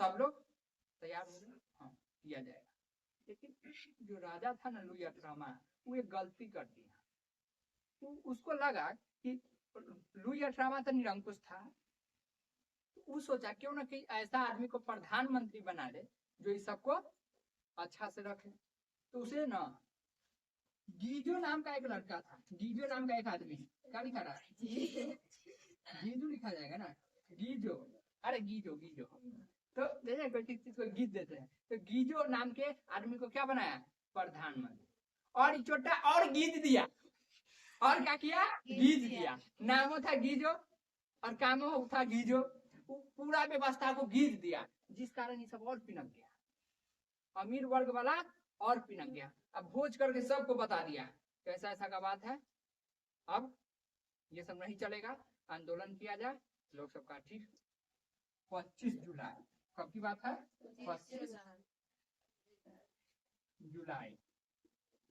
सब लोग तैयार हो गए, हाँ किया जाएगा। लेकिन जो राजा था ना लुई अठारहवां, वो एक गलती कर दिया। तो उसको लगा कि लुई अठारहवां तो निरंकुश था, वो सोचा क्यों ना कि ऐसा आदमी को प्रधानमंत्री बना ले जो इस सबको अच्छा से रखे। तो उसे ना गीजो नाम का एक लड़का था, गीजो नाम का एक आदमी, क्या लिखा रहा है, गीजो लिखा जाएगा ना, गीजो, अरे गीजो गीजो। तो जैसे कोई चीज को गीत देते हैं, तो गीजो नाम के आदमी को क्या बनाया, प्रधानमंत्री। और छोटा और गीत दिया, और क्या किया, गीत दिया। नामो था गीजो और कामो था गीजो। पूरा व्यवस्था को गीत दिया, जिस कारण ये सब और पिनक गया, अमीर वर्ग वाला और पिनक गया। अब भोज करके सबको बता दिया कैसा ऐसा का बात है, अब ये सब नहीं चलेगा, आंदोलन किया जाए। लोग सबका ठीक। 25 जुलाई कब की बात है, 25 जुलाई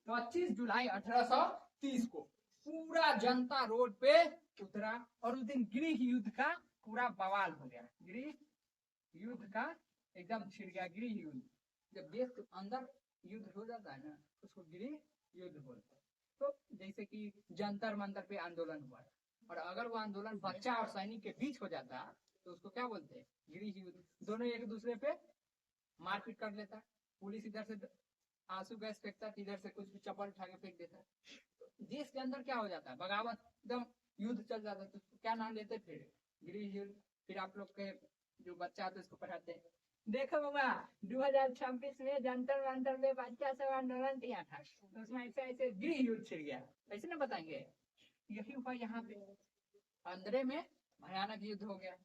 25 जुलाई 1830 को पूरा जनता रोड पे उतरा। और उस दिन गृह युद्ध का पूरा बवाल हो गया, गृह युद्ध का एकदम छिड़ गया। गृह युद्ध, जब देश के अंदर युद्ध हो जाता है ना, उसको गृह युद्ध बोलते हैं। तो जैसे कि जंतर मंतर पे आंदोलन हुआ, और अगर वो आंदोलन बच्चा और सैनिक के बीच हो जाता तो उसको क्या बोलते हैं, गृह युद्ध। दोनों एक दूसरे पे मारपीट कर लेता, पुलिस इधर से आंसू गैस फेंकता, इधर से कुछ भी चप्पल उठा के फेंक देता। तो देश के अंदर क्या हो जाता है, बगावत, एकदम युद्ध चल जाता है। तो क्या नाम लेते, फिर गृह युद्ध। फिर आप लोग के जो बच्चा तो इसको पढ़ाते हैं, देखो बाबा 2026 में जंतर मंतर में बच्चा सब आंदोलन किया था, तो उसमें ऐसे ऐसे गृह युद्ध छिड़ गया, ऐसे ना बताएंगे। यही हुआ यहाँ पे, अंदर में भयानक युद्ध हो गया।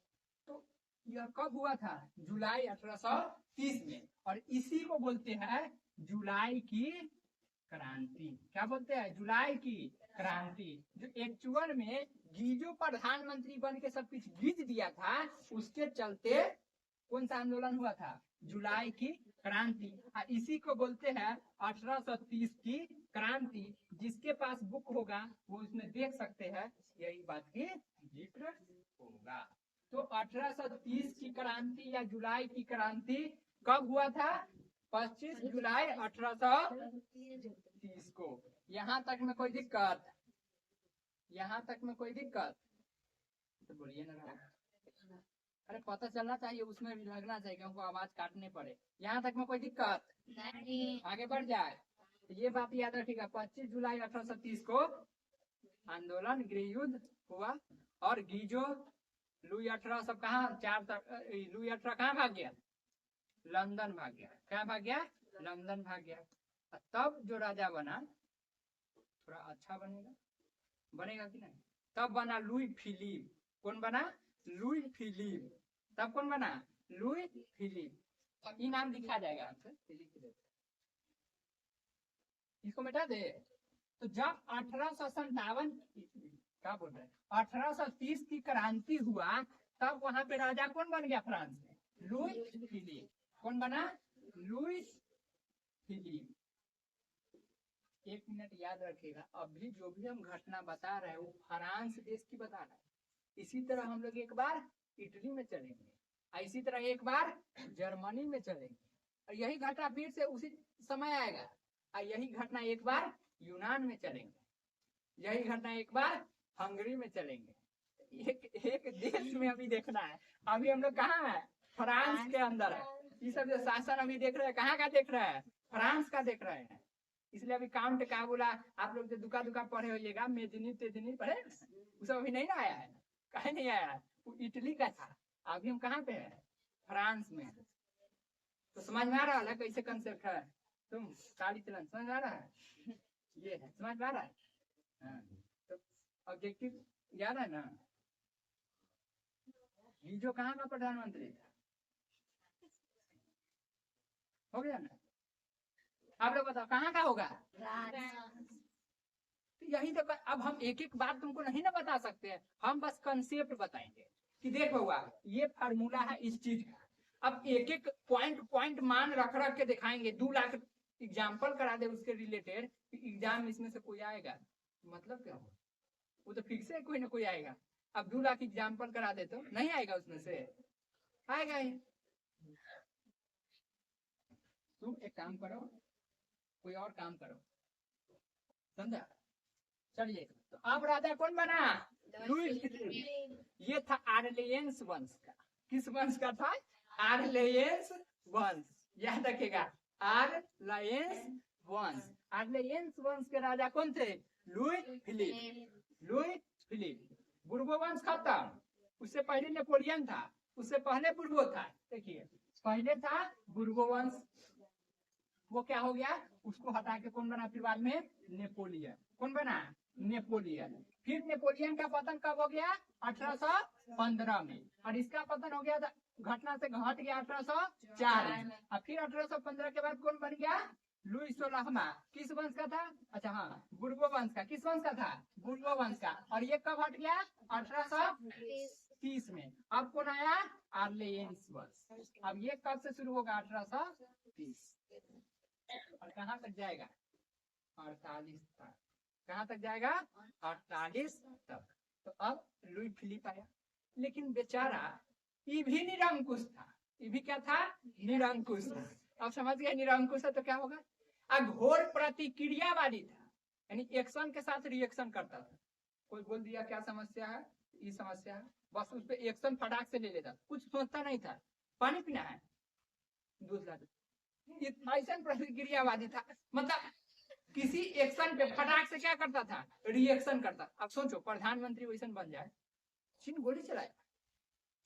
तो यह कब हुआ था, जुलाई 1830 में। और इसी को बोलते हैं जुलाई की क्रांति। क्या बोलते हैं, जुलाई की क्रांति। जो एक्चुअल में गीजो प्रधानमंत्री बन के सब कुछ गीत दिया था, उसके चलते कौन सा आंदोलन हुआ था, जुलाई की क्रांति। इसी को बोलते हैं 1830 की क्रांति। जिसके पास बुक होगा वो उसमें देख सकते हैं, यही बात की जिक्र होगा। तो 1830 की क्रांति या जुलाई की क्रांति कब हुआ था, 25 जुलाई 1830 को। यहाँ तक में कोई दिक्कत, यहाँ तक में कोई दिक्कत तो बोलिए ना। अरे पता चलना चाहिए, उसमें भी लगना चाहिए, क्योंकि आवाज काटने पड़े। यहाँ तक में कोई दिक्कत नहीं, आगे बढ़ जाए। तो ये बात याद रखिएगा, 25 जुलाई 1830 को आंदोलन गृह युद्ध हुआ। और गीजो लुई अठारह सब कहाँ, लुई अठारह कहाँ भाग गया, लंदन भाग गया। क्या भाग गया, लंदन भाग गया। तब जो राजा बना थोड़ा अच्छा बनेगा, बनेगा कि नहीं, तब बना लुई फिलिप। कौन बना, लुई फिलिप। तब कौन बना, लुई फिलिप, ये नाम लिखा जाएगा आपसे, इसको मिटा दे। तो जब 1857 क्या बोल रहे हैं 1830 की क्रांति हुआ, तब वहां पे राजा कौन बन गया फ्रांस में? Louis Philippe. कौन बना? Louis Philippe. एक मिनट याद रखिएगा, अभी जो भी हम घटना बता रहे हैं वो फ्रांस देश की बता रहे हैं। इसी तरह हम लोग एक बार इटली में चलेंगे, इसी तरह एक बार जर्मनी में चलेंगे, और यही घटना फिर से उसी समय आएगा। और यही घटना एक बार यूनान में चलेंगे, यही घटना एक बार हंगरी में चलेंगे। एक देश में अभी देखना है। अभी हम लोग कहाँ है? फ्रांस के अंदर है। ये सब जो शासन अभी देख रहे हैं, कहाँ का देख रहे हैं? फ्रांस का देख रहे हैं। इसलिए अभी काउंट क्या बोला, आप लोग जो दुका दुका पढ़े होइएगा, मेजनी तेजनी पढ़े, वो सब अभी नहीं ना आया है। कहीं नहीं आया है, वो इटली का था। अभी हम कहाँ पे हैं? फ्रांस में। तो समझ में आ रहा है कैसे कंसेप्ट है? तुम काली चलन समझ में आ रहा है? ये है, समझ में आ रहा है? हाँ। तो ऑब्जेक्टिव याद है ना? ये जो कहाँ का प्रधानमंत्री था, हो गया ना? आप लोग बताओ कहाँ का होगा? तो यही तो अब हम एक एक बात तुमको नहीं ना बता सकते हैं, हम बस कंसेप्ट बताएंगे कि देख हुआ ये फार्मूला है इस चीज का। अब एक एक पॉइंट पॉइंट मान रख रख के दिखाएंगे। 2 लाख एग्जाम्पल करा दे उसके रिलेटेड, एग्जाम इसमें से कोई आएगा मतलब क्या हो? वो तो फिक्स है कोई ना कोई आएगा। अब 2 लाख एग्जाम्पल करा दे तो नहीं आएगा, उसमें से आएगा ही। तुम एक काम करो, कोई और काम करो, समझा? चलिए, तो अब राजा कौन बना? Louis Philippe. ये था आर्लेयंस वंश का। किस वंश का था? आर्लेयंस वंश। याद रखेगा, आर्लेयंस वंश। आर्लेयंस वंश के राजा कौन थे? Louis Philippe. Louis Philippe. Bourbon वंश खत्म, उससे पहले नेपोलियन था, उससे पहले बुर्बो था। देखिए, पहले था बुर्बो वंश, वो क्या हो गया? उसको हटा के कौन बना फिर बाद में? नेपोलियन। कौन बना? नेपोलियन। फिर नेपोलियन का पतन कब हो गया? 1815 में। और इसका पतन हो गया था, घटना से घट गया 1804 में। और फिर 1815 के बाद कौन बन गया? लुई 16वां। किस वंश का था? अच्छा हाँ, बुर्बो वंश का। किस वंश का था? बुर्बो वंश का। और ये कब हट गया? 1830 में। अब कौन आया? आर्लेयंस वंश। अब ये कब से शुरू होगा? 1830। और कहाँ तक जाएगा? 48 तक। कहाँ तक जाएगा? 48 तक। तो अब लुई फिलिप आया, लेकिन बेचारा ये भी निरंकुश था। ये भी क्या था? निरंकुश था। अब समझ गया निरंकुश है तो क्या होगा? घोर प्रतिक्रियावादी था, यानी एक्शन के साथ रिएक्शन करता था। कोई बोल दिया क्या समस्या है, ये समस्या है, बस उस पर एक्शन फटाक से ले लेता, कुछ सोचता नहीं था। पानी पीना है, दूध ला दो। ऐसा प्रतिक्रियावादी था, मतलब किसी एक्शन पे फटाक से क्या करता था? रिएक्शन करता। अब सोचो प्रधानमंत्री वैसा बन जाए, चीन गोली चलाए,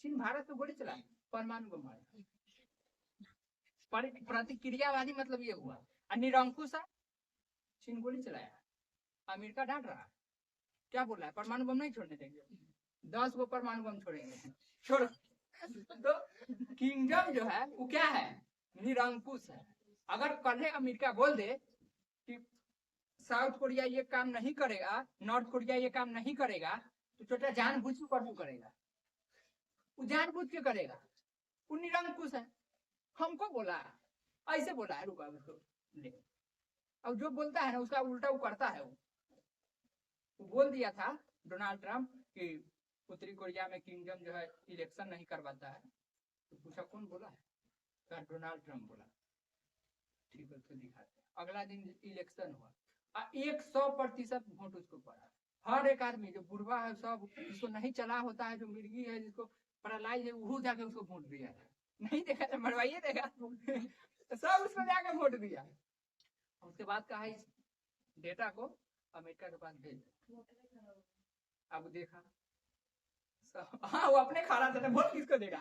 चीन भारत पे गोली चलाए, परमाणु बम मारे। प्रतिक्रियावादी मतलब ये हुआ। निरंकुश है, चीन गोली चलाया, अमेरिका डांट रहा, क्या बोल रहा है? परमाणु बम नहीं छोड़ने देंगे, 10 गो परमाणु बम छोड़ेंगे, छोड़ो। तो किंगडम जो है वो क्या है? निरंकुश है। अगर कल अमेरिका बोल दे कि साउथ कोरिया ये काम नहीं करेगा, नॉर्थ कोरिया ये काम नहीं करेगा, तो छोटा जानबूझ के क्यों करेगा? वो जानबूझ के करेगा, वो निरंकुश है। हमको बोला, ऐसे बोला है, रुका उसको ले। अब जो बोलता है ना उसका उल्टा वो करता है। वो बोल दिया था डोनाल्ड ट्रंप कि उत्तरी कोरिया में किंगडम जो है इलेक्शन नहीं करवाता है। तो पूछा कौन बोला है? डोनाल्ड ट्रंप बोला। ठीक है, तो दिखाते। अगला दिन इलेक्शन हुआ, 100% वोट उसको पड़ा। हर एक आदमी जो बुढ़वा है, सब जिसको नहीं चला होता है, जो मिर्गी है, जिसको पैरालाइज है, वो जाके उसको वोट दिया है। नहीं देखा तो मरवाइए देगा। सब उसको जाके वोट दिया। उसके बाद कहा इस डेटा को अमेरिका के पास भेज। अब देखा हाँ वो अपने खा रहा था, वोट किसको देगा?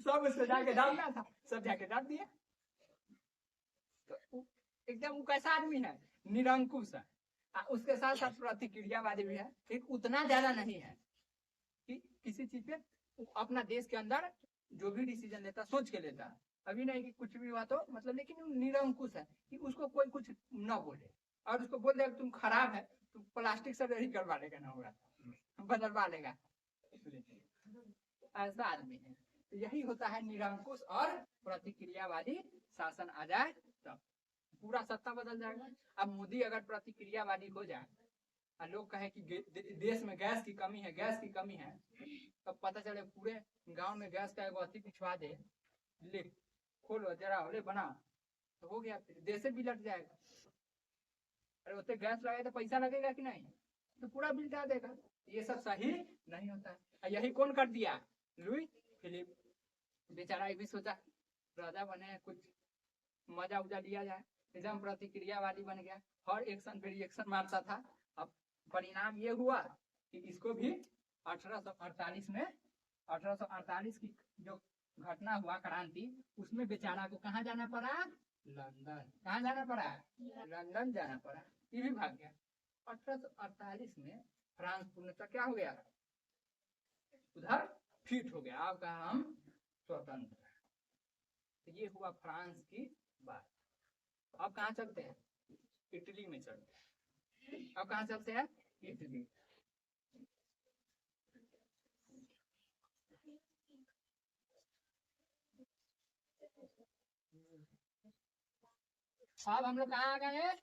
सब उसको जाके डालना था, सब जाके डाल दिया। तो एकदम वो कैसा आदमी है? निरंकुश है। उसके साथ साथ प्रतिक्रियावादी भी है, लेकिन उतना ज्यादा नहीं है कि किसी चीज पे अपना देश के अंदर जो भी डिसीजन लेता सोच के लेता, अभी नहीं कि कुछ भी हुआ तो मतलब, लेकिन वो निरंकुश है कि उसको कोई कुछ ना बोले, और उसको बोल देगा तुम खराब है तो प्लास्टिक सर्जरी करवा लेगा, ना होगा बदलवा लेगा, ऐसा आदमी है। तो यही होता है निरंकुश और प्रतिक्रियावादी शासन आ जाए तब पूरा सत्ता बदल जाएगा। अब मोदी अगर प्रतिक्रियावादी हो जाए और लोग कहे कि देश में गैस की कमी है, गैस की कमी है, तब पता चले पूरे गांव में गैस का एक अथी पिछवा दे, ले खोलो जरा ले बनाओ, तो हो गया, फिर देश भी लट जाएगा। अरे उससे गैस लगे तो पैसा लगेगा कि नहीं, तो पूरा बिल डाल देगा। ये सब सही नहीं होता है। यही कौन कर दिया? Louis Philippe. बेचारा ये भी सोचा राजा बने, कुछ मजा उजा लिया जाए, एकदम प्रतिक्रियावादी बन गया, हर एक्शन पे रिएक्शन मारता था। अब परिणाम ये हुआ कि इसको भी 1848 की जो घटना हुआ क्रांति, उसमें बेचारा को कहाँ जाना पड़ा? लंदन। कहाँ जाना पड़ा? लंदन जाना पड़ा। ये भी भाग गया। 1848 में फ्रांस पूर्णतः क्या हो गया? उधर फिट हो गया। अब कहा हम स्वतंत्र। तो ये हुआ फ्रांस की बात। अब कहाँ चलते हैं? इटली में चलते हैं। अब कहाँ चलते हैं? इटली। अब हम लोग कहाँ आ गए?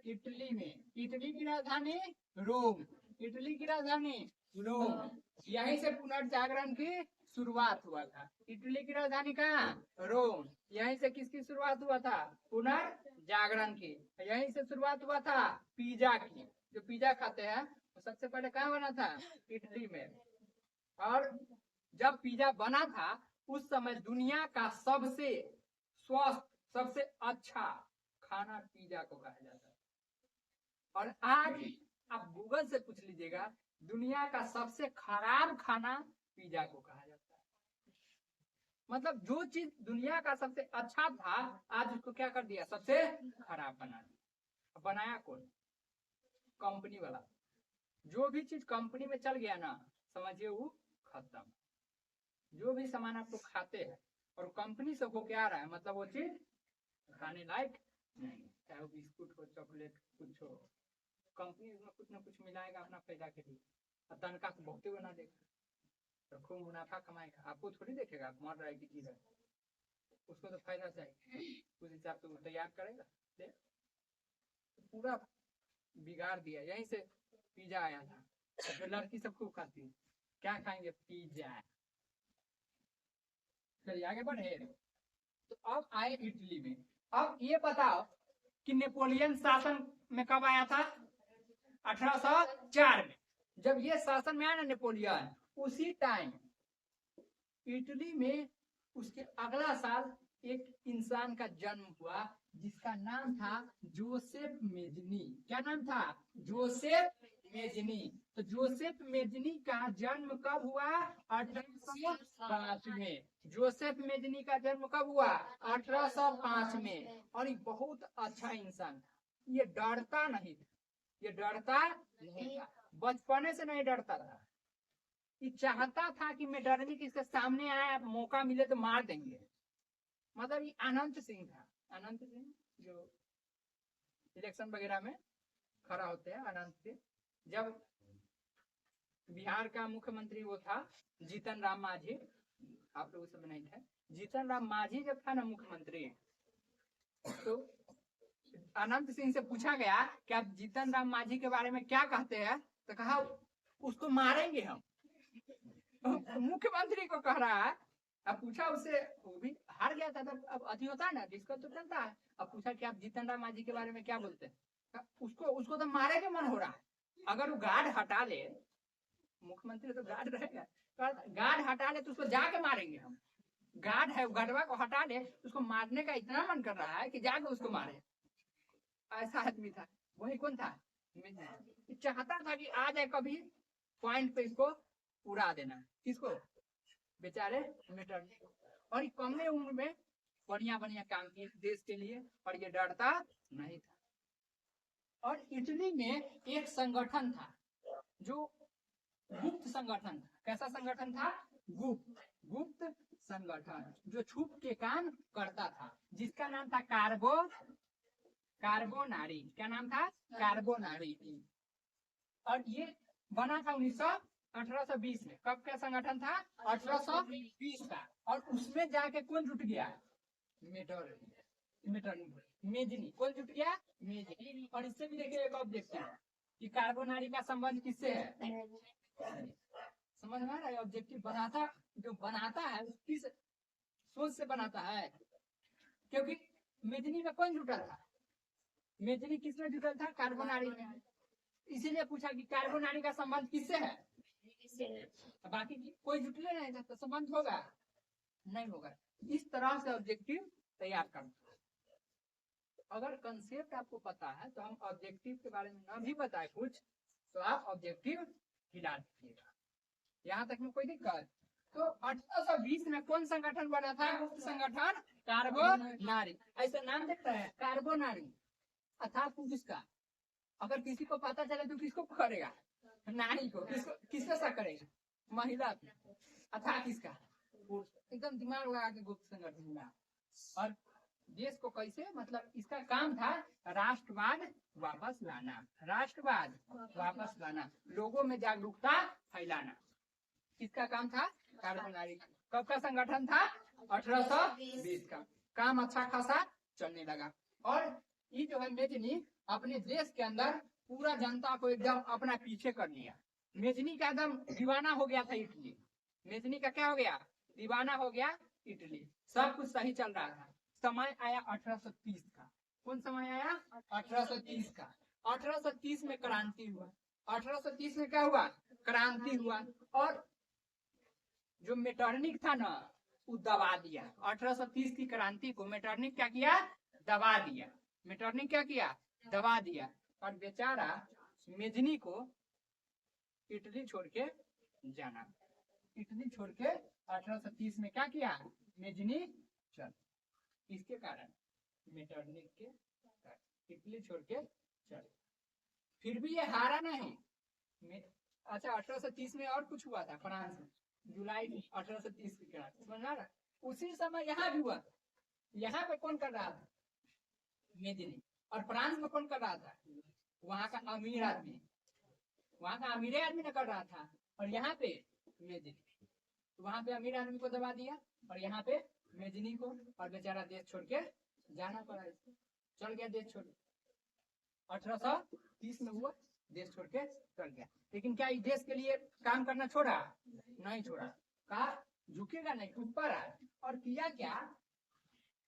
इटली में। इटली की राजधानी रोम। इटली की राजधानी रोम। यहीं से पुनर्जागरण की शुरुआत हुआ था। इटली की राजधानी कहाँ? रोम। यहीं से किसकी शुरुआत हुआ था? पुनर्जागरण की। यहीं से शुरुआत हुआ था पिज्जा की। जो पिज्जा खाते हैं वो सबसे पहले कहाँ बना था? इटली में। और जब पिज्जा बना था उस समय दुनिया का सबसे स्वस्थ, सबसे अच्छा खाना पिज्जा को कहा जाता है। और आज आप गूगल से पूछ लीजिएगा, दुनिया का सबसे खराब खाना पिज्जा को कहा जाता है। मतलब जो चीज दुनिया का सबसे अच्छा था, आज उसको क्या कर दिया? सबसे खराब बना दिया। बनाया कौन? कंपनी वाला। जो भी चीज कंपनी में चल गया ना, समझिए वो खत्म। जो भी सामान आप लोग खाते हैं और कंपनी से होके आ रहा है, मतलब वो चीज खाने लायक नहीं। चाहे वो बिस्कुट हो, चॉकलेट, कुछ हो, कंपनी उसमें कुछ ना कुछ मिलाएगा अपना फायदा के लिए, और तनखा को बहुते बना देगा, तो खूब मुनाफा कमाएगा। आपको थोड़ी देखेगा मर रहा है कि जी रहा है, उसको तो फायदा चाहिए, उस हिसाब से वो तैयार करेगा। तो पूरा बिगाड़ दिया। यहीं से पिज्जा आया था। तो लड़की सब खूब खाती है, क्या खाएंगे? पिज्जा। चलिए आगे बढ़े। तो अब आए इटली में। अब ये बताओ कि नेपोलियन शासन में कब आया था? 1804 में। जब ये शासन में आया ना नेपोलियन, उसी टाइम इटली में उसके अगला साल एक इंसान का जन्म हुआ जिसका नाम था जोसेफ मेजनी। क्या नाम था? Joseph Mazzini. तो जोसेफ मेजनी का जन्म कब हुआ? 1805 में। जोसेफ मेजनी का जन्म कब हुआ? 1805 में। और ये बहुत अच्छा इंसान था। ये डरता नहीं था। ये डरता नहीं था, बचपने से नहीं डरता था। ये चाहता था कि मैं डरने की इसके सामने आए, मौका मिले तो मार देंगे। मतलब ये अनंत सिंह था। अनंत सिंह जो इलेक्शन वगैरह में खड़ा होते हैं, अनंत सिंह। जब बिहार का मुख्यमंत्री वो था जीतन राम मांझी, आप लोग उस समय नहीं थे। जीतन राम मांझी जब था ना मुख्यमंत्री, तो अनंत सिंह से पूछा गया कि आप जीतन राम मांझी के बारे में क्या कहते हैं, तो कहा उसको मारेंगे हम। मुख्यमंत्री को कह रहा है। अब पूछा उससे, वो भी हार गया था। तब अब अति होता है ना, जिसका तो चलता है। अब पूछा कि आप जीतन राम मांझी के बारे में क्या बोलते हैं? उसको तो मारे के मन हो रहा है। अगर वो गार्ड हटा ले, मुख्यमंत्री तो गार्ड रहेगा, गार्ड हटा ले तो उसको जाके मारेंगे हम। गार्ड है, गार्डवा को हटा ले, उसको मारने का इतना मन कर रहा है कि जाके उसको मारे। ऐसा आदमी था। वही कौन था? चाहता था कि आ जाए कभी पॉइंट पे इसको उड़ा देना। किसको? बेचारे मिटर। और कम उम्र में बढ़िया बढ़िया काम किए देश के लिए, और ये डरता नहीं था। और इटली में एक संगठन था जो गुप्त संगठन था। कैसा संगठन था? गुप्त संगठन जो छुप के काम करता था, जिसका नाम था कार्बोनारी। क्या नाम था? कार्बोनारी। और ये बना था 1820 में। कब का संगठन था? 1820 का। और उसमें जाके कौन जुट गया? मेजनी। कौन जुट गया? मेजनी। और इससे भी देखिए एक ऑब्जेक्टिव कि कार्बोनारी का संबंध किससे है? समझ में आ रहा है? ऑब्जेक्टिव जो बनाता है किस सोच से बनाता है? क्योंकि मेजनी में कौन जुटा था? मेजनी किसमें जुटा था? कार्बोनारी में। इसीलिए पूछा कि कार्बोनारी का संबंध किससे है? बाकी कोई जुटले नहीं था तो संबंध होगा? नहीं होगा। इस तरह से ऑब्जेक्टिव तैयार करना। अगर कंसेप्ट आपको पता है तो हम ऑब्जेक्टिव के बारे में ना भी पता है कुछ तो आप ऑब्जेक्टिव हिला दीजिएगा। यहाँ तक में कोई दिक्कत? तो 1820 में कौन संगठन बना था? गुप्त संगठन कार्बोनारी। ऐसा नाम देखता है कार्बोनारी अर्थात किसका? अगर किसी को पता चले तो किसको पकड़ेगा? नारी को। किसको सा करेगा? महिला अर्थात किसका? एकदम दिमाग लगा के गुप्त संगठन बना। और देश को कैसे, मतलब इसका काम था राष्ट्रवाद वापस लाना। राष्ट्रवाद वापस लाना, लोगों में जागरूकता फैलाना, किसका काम था? कार्बोनारी। कब का संगठन था? 1820 का। काम अच्छा खासा चलने लगा। और ये जो है मेजनी अपने देश के अंदर पूरा जनता को एकदम अपना पीछे कर लिया। मेजनी का एकदम दीवाना हो गया था इटली। मेजनी का क्या हो गया? दीवाना हो गया इटली। सब कुछ सही चल रहा था। समय आया 1830 का। कौन समय आया? 1830 का। 1830 में क्रांति हुआ। 1830 में क्या हुआ? क्रांति हुआ। और जो मेटरनिक था ना वो दबा दिया। 1830 की क्रांति को मेटरनिक क्या किया? दबा दिया। मेटरनिक क्या किया? दबा दिया। और बेचारा मेजनी को इटली छोड़ के जाना। इटली छोड़ के 1830 में क्या किया? मेजनी चल। इसके कारण मेटरनिक के इटली छोड़ के चल। फिर भी ये हारा नहीं। अच्छा 1830 में और कुछ हुआ था फ्रांस में, जुलाई 1830 की क्रांति। समझ आ रहा? उसी समय यहाँ भी हुआ। यहाँ पे कौन कर रहा था? मेजनी। और फ्रांस में कौन कर रहा था? वहां का अमीर आदमी। वहां का अमीर आदमी ने कर रहा था। और यहाँ पे मेजनी। तो वहां पे अमीर आदमी को दबा दिया और यहाँ पे मेजनी को। और बेचारा देश छोड़ के जाना पड़ा। चल गया देश छोड़। 1830 में हुआ, देश छोड़ के चल गया। लेकिन क्या इस देश के लिए काम करना छोड़ा? नहीं छोड़ा। कहा झुकेगा नहीं, ऊपर आया। और किया क्या?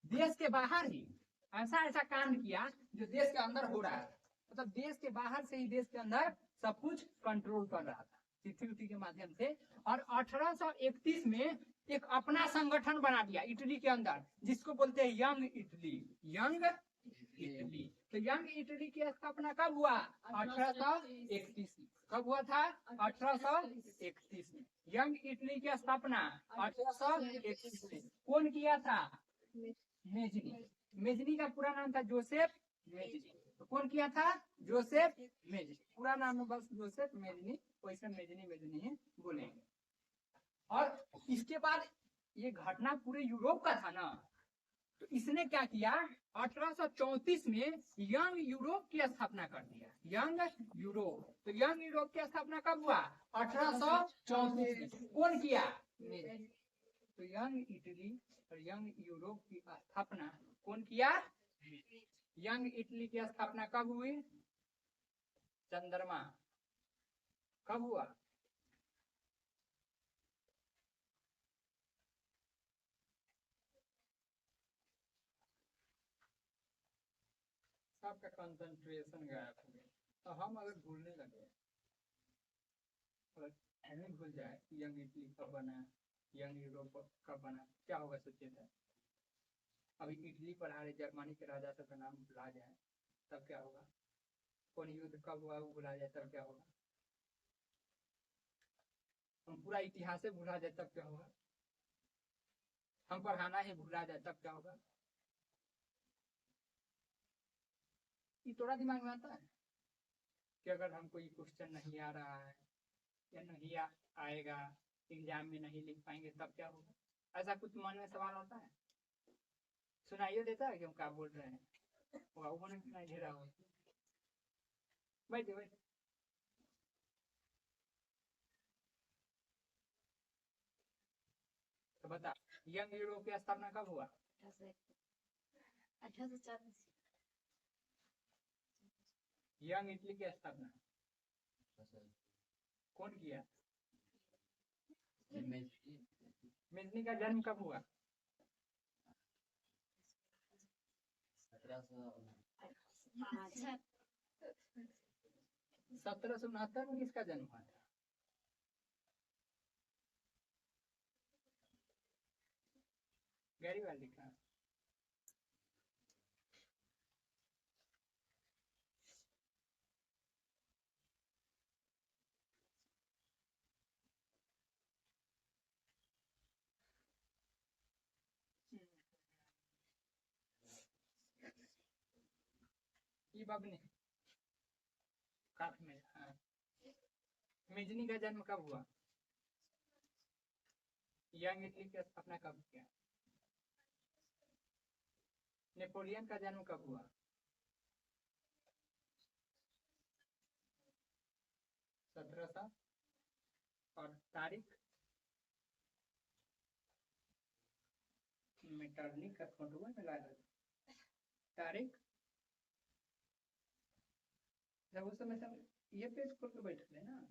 देश के बाहर ही ऐसा काम किया जो देश के अंदर हो रहा है। मतलब देश के बाहर से ही देश के अंदर सब कुछ कंट्रोल कर रहा था चिट्ठी उठी के माध्यम से। और 1831 में एक अपना संगठन बना दिया इटली के अंदर, जिसको बोलते हैं यंग इटली। Young Italy. तो यंग इटली की स्थापना कब हुआ? 1831 में। कब हुआ था? 1831 में। यंग इटली की स्थापना 1831 में। कौन किया था? मेजनी। मेजनी का पूरा नाम था जोसेफ मेजनी। तो कौन किया था? Joseph Mazzini. पूरा नाम है बस जोसेफ मेजनी, वैसे मेजनी मेजनी ही बोलेंगे। और इसके बाद ये घटना पूरे यूरोप का था ना, तो इसने क्या किया? 1834 में यंग यूरोप की स्थापना कर दिया। Young Europe. तो यंग यूरोप की स्थापना कब हुआ? 1834 में। कौन किया? तो यंग इटली और यंग यूरोप की स्थापना कौन किया? यंग इटली की स्थापना कब हुई? चंद्रमा। कब हुआ? सबका कंसंट्रेशन गायब हो गया। तो हम अगर भूलने लगे, अगर हमें भूल जाए यंग इटली कब बना, यंग यूरोप कब बना, क्या होगा? सोचिए था। अभी इटली पर हारे जर्मनी के राजा सबका नाम भुला जाए तब क्या होगा? कौन युद्ध कब हुआ वो भुला जाए तब क्या होगा? हम पूरा इतिहास भुला जाए तब क्या होगा? हम पढ़ाना ही भुला जाए तब क्या होगा? ये थोड़ा दिमाग में आता है कि अगर हमको ये क्वेश्चन नहीं आ रहा है या नहीं आएगा, एग्जाम में नहीं लिख पाएंगे तब क्या होगा? ऐसा कुछ मन में सवाल आता है? सुनाइए देता है कि हम क्या बोल रहे हैं? वो नहीं सुनाई दे रहा हो। बैठे बैठे। तो बता, यंग यूरोप की स्थापना कब हुआ? 1840। यंग इटली की स्थापना कौन किया? मेजनी का जन्म कब हुआ? 1769 में किसका जन्म हुआ था? गैरीबाल्दी का। ये बबने काट में। हाँ। मेजनी का जन्म कब हुआ? यंग इटली की स्थापना कब किया? नेपोलियन का जन्म कब हुआ? 1700। और तारीख? मेटरनिक का फोटो लगा दो। तारीख जब उस समय सब ये पेज खोल के बैठे थे ना,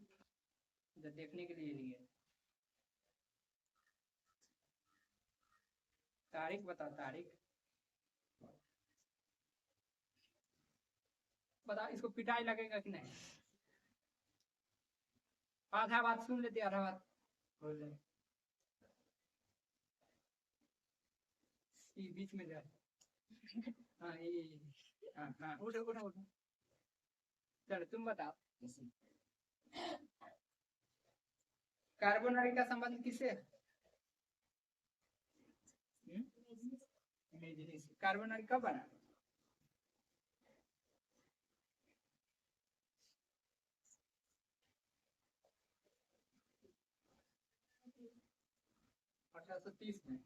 जब देखने के लिए तारीख बताओ। तारीख बता। इसको पिटाई लगेगा कि नहीं? आधा बात सुन लेते, आधा बात बोल ले। बीच में जाए। हाँ ये। हाँ हाँ, उठो उठो उठो। चलो तुम बताओ, कार्बोनारी का संबंध किससे है? कार्बोनारी कब बना? अठारह 30 में।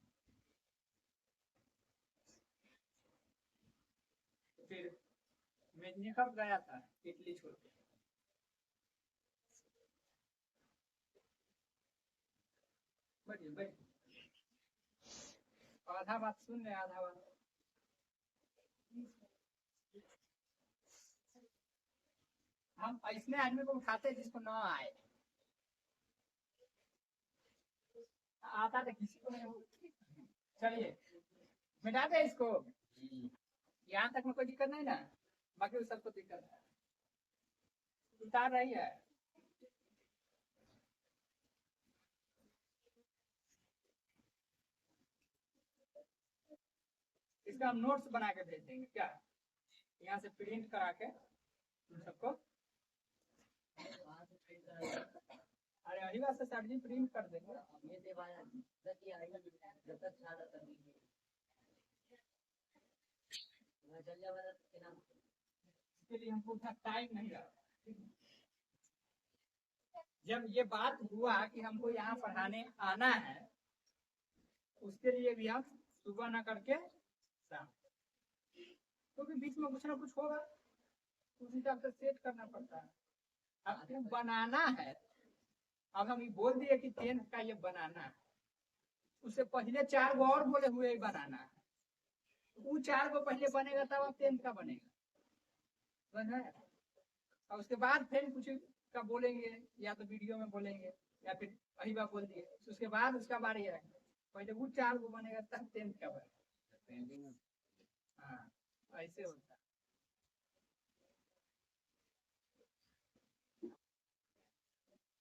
फिर मेजनी कब गया था इटली छोड़ के? बैठिए बैठिए। आधा बात सुन ले, आधा बात। हम ऐसने आदमी को उठाते जिसको ना आए। आता तो किसी को नहीं। चलिए मिटा दे इसको। यहाँ तक में कोई दिक्कत नहीं ना? बाकी उस सबको दिक्कत है। उतार रही है। इसका हम नोट्स बना के भेज देंगे क्या? यहाँ से प्रिंट करा के सबको। अरे अभी बात से सर जी प्रिंट कर देंगे। इसके लिए हमको उतना टाइम नहीं लगा। जब ये बात हुआ कि हमको यहाँ पढ़ाने आना है, उसके लिए भी हम सुबह ना करके शाम, क्योंकि बीच में कुछ ना कुछ होगा, उस हिसाब से सेट करना पड़ता है। अब बनाना है। अब हम ये बोल दिए कि 10th का ये बनाना है, उससे पहले 4 गो और बोले हुए बनाना है। वो 4 गो पहले बनेगा तब अब 10th का बनेगा। और उसके बाद फिर कुछ का बोलेंगे, या तो वीडियो में बोलेंगे या फिर वही बात बोल दिए, उसके बाद उसका बारी है। पहले वो 4 गो बनेगा तब 10th का बनेगा। हाँ ऐसे होता है।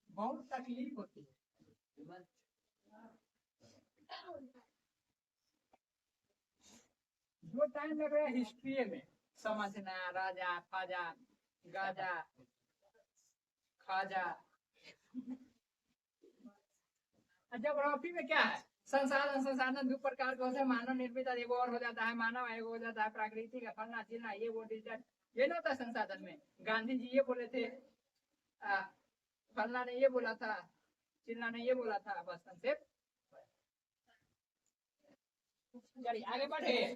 बहुत तकलीफ होती है। जो टाइम लग रहा है हिस्ट्री में समझना, राजा फाजा गाजा खाजा। ज्योग्राफी में क्या है? संसाधन दो प्रकार का होता है, मानव निर्मित एगो और हो जाता है, मानव एगो हो जाता है, प्राकृतिक फलना चिलना ये वो डिजिटल। ये ना होता संसाधन में। गांधी जी ये बोले थे, फलना ने ये बोला था, चिलना ने ये बोला था, बस संक्षेप चलिए आगे बढ़े।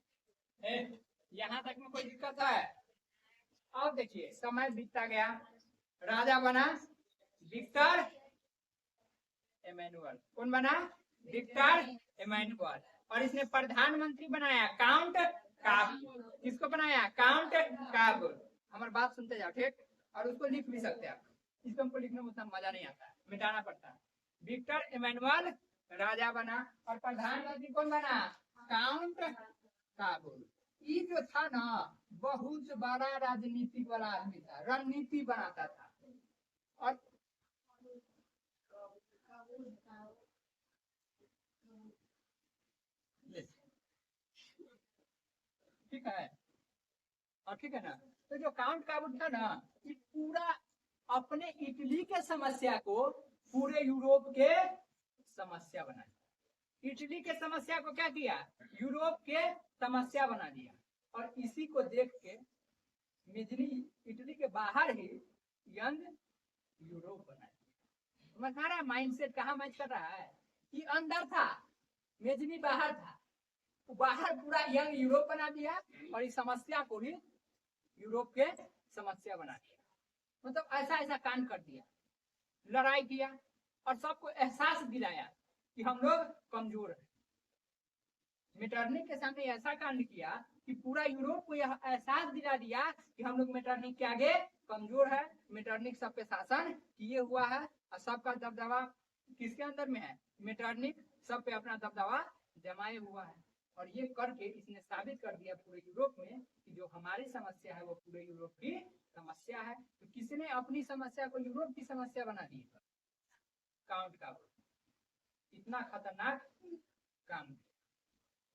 यहाँ तक में कोई दिक्कत है? अब देखिए समय बीतता गया, राजा बना विक्टर एमेनुअल। कौन बना? Victor Emmanuel. और इसने प्रधानमंत्री बनाया काउंट काबुल। किसको बनाया? Count Cavour. हमारी बात सुनते जाओ, ठीक? और उसको लिख भी सकते हैं आप, इसको हमको लिखने में उतना मजा नहीं आता, मिटाना पड़ता है। विक्टर एमेनुअल राजा बना और प्रधानमंत्री कौन बना? काउंट काबुल। ये जो था ना बहुत बड़ा राजनीतिक वाला आदमी था, रणनीति बनाता था। और ठीक है, और ठीक है ना। तो जो काउंट काबुल था ना ये पूरा अपने इटली के समस्या को पूरे यूरोप के समस्या बना दिया। इटली के समस्या को क्या किया? यूरोप के समस्या बना दिया। और इसी को देख के मेजनी इटली के बाहर ही यंग यूरोप बना दिया। हमारा माइंडसेट कहाँ मैच कर रहा है? कि अंदर था, मेजनी बाहर था, बाहर पूरा यंग यूरोप बना दिया और इस समस्या को भी यूरोप के समस्या बना दिया। मतलब ऐसा ऐसा कांड कर दिया, लड़ाई किया और सबको एहसास दिलाया कि हम लोग कमजोर हैं। मेटरनिक के सामने ऐसा कांड किया कि पूरा यूरोप को यह एहसास दिला दिया कि हम लोग मेटरनिक के आगे कमजोर है। मेटरनिक सब पे शासन किए हुआ है और सबका दबदबा किसके अंदर में है? मेटरनिक सब पे अपना दबदबा जमाए हुआ है। और ये करके इसने साबित कर दिया पूरे यूरोप में कि जो हमारी समस्या है वो पूरे यूरोप की समस्या है। तो किसने अपनी समस्या को यूरोप की समस्या बना दी? काउंट काबुल। इतना खतरनाक काम,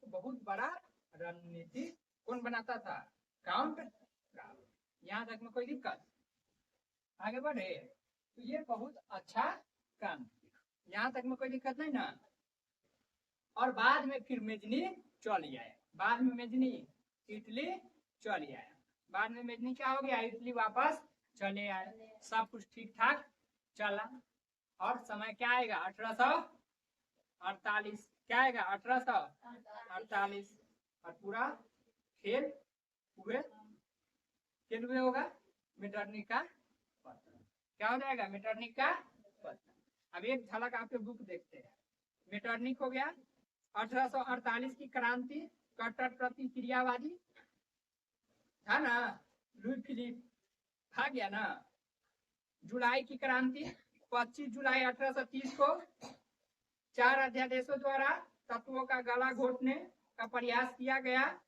तो बहुत बड़ा रणनीति कौन बनाता था? काउंट काबुल। यहाँ तक में कोई दिक्कत? आगे बढ़े। तो ये बहुत अच्छा काम, यहाँ तक में कोई दिक्कत नहीं ना। और बाद में फिर मेजनी चल आया, बाद में मेजनी इटली चल आया। बाद में मेजनी क्या हो गया? इटली वापस चले आए, सब कुछ ठीक ठाक चला। और समय क्या आएगा? 1848। क्या आएगा? 1848। और पूरा खेल हुए होगा मेटरनिक का पतन। क्या हो जाएगा? मेटरनिक का पतन। अब एक झलक आपके बुक देखते हैं। मेटरनिक हो गया 1848 की क्रांति, कट्टर प्रतिक्रियावादी था ना, लुई फिलिप भाग गया ना। जुलाई की क्रांति 25 जुलाई 1830 को 4 अध्यादेशों द्वारा तत्वों का गला घोटने का प्रयास किया गया।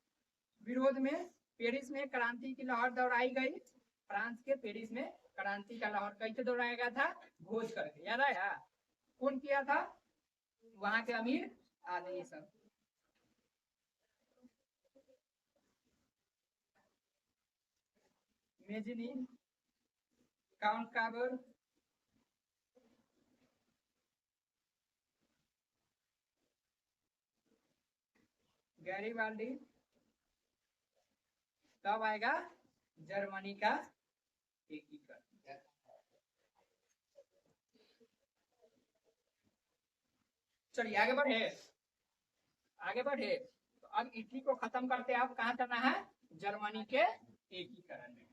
विरोध में पेरिस में क्रांति की लहर दौड़ाई गई। फ्रांस के पेरिस में क्रांति का लहर कैसे दौड़ाया गया था? घोष करके। याद आया? कौन किया था? वहां के अमीर आदमी सब। Mazzini, count Kabul, Garibaldi. तब आएगा जर्मनी का एकीकरण। चलिए आगे बढ़े, आगे बढ़े। तो अब इटली को खत्म करते हैं, अब कहाँ चलना है? जर्मनी के एकीकरण में।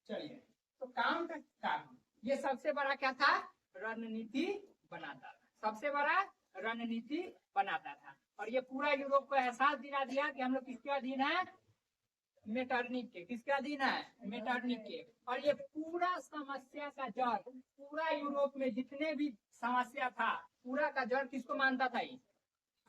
चलिए, तो काउंट काबुल ये सबसे बड़ा क्या था? रणनीति बनाता था, सबसे बड़ा रणनीति बनाता था। और ये पूरा यूरोप को एहसास दिला दिया कि हम लोग किसके अधीन है? मेटरनिक के। किसके अधीन है? मेटरनिक के। और ये पूरा समस्या का जड़, पूरा यूरोप में जितने भी समस्या था पूरा का जड़ किसको मानता था?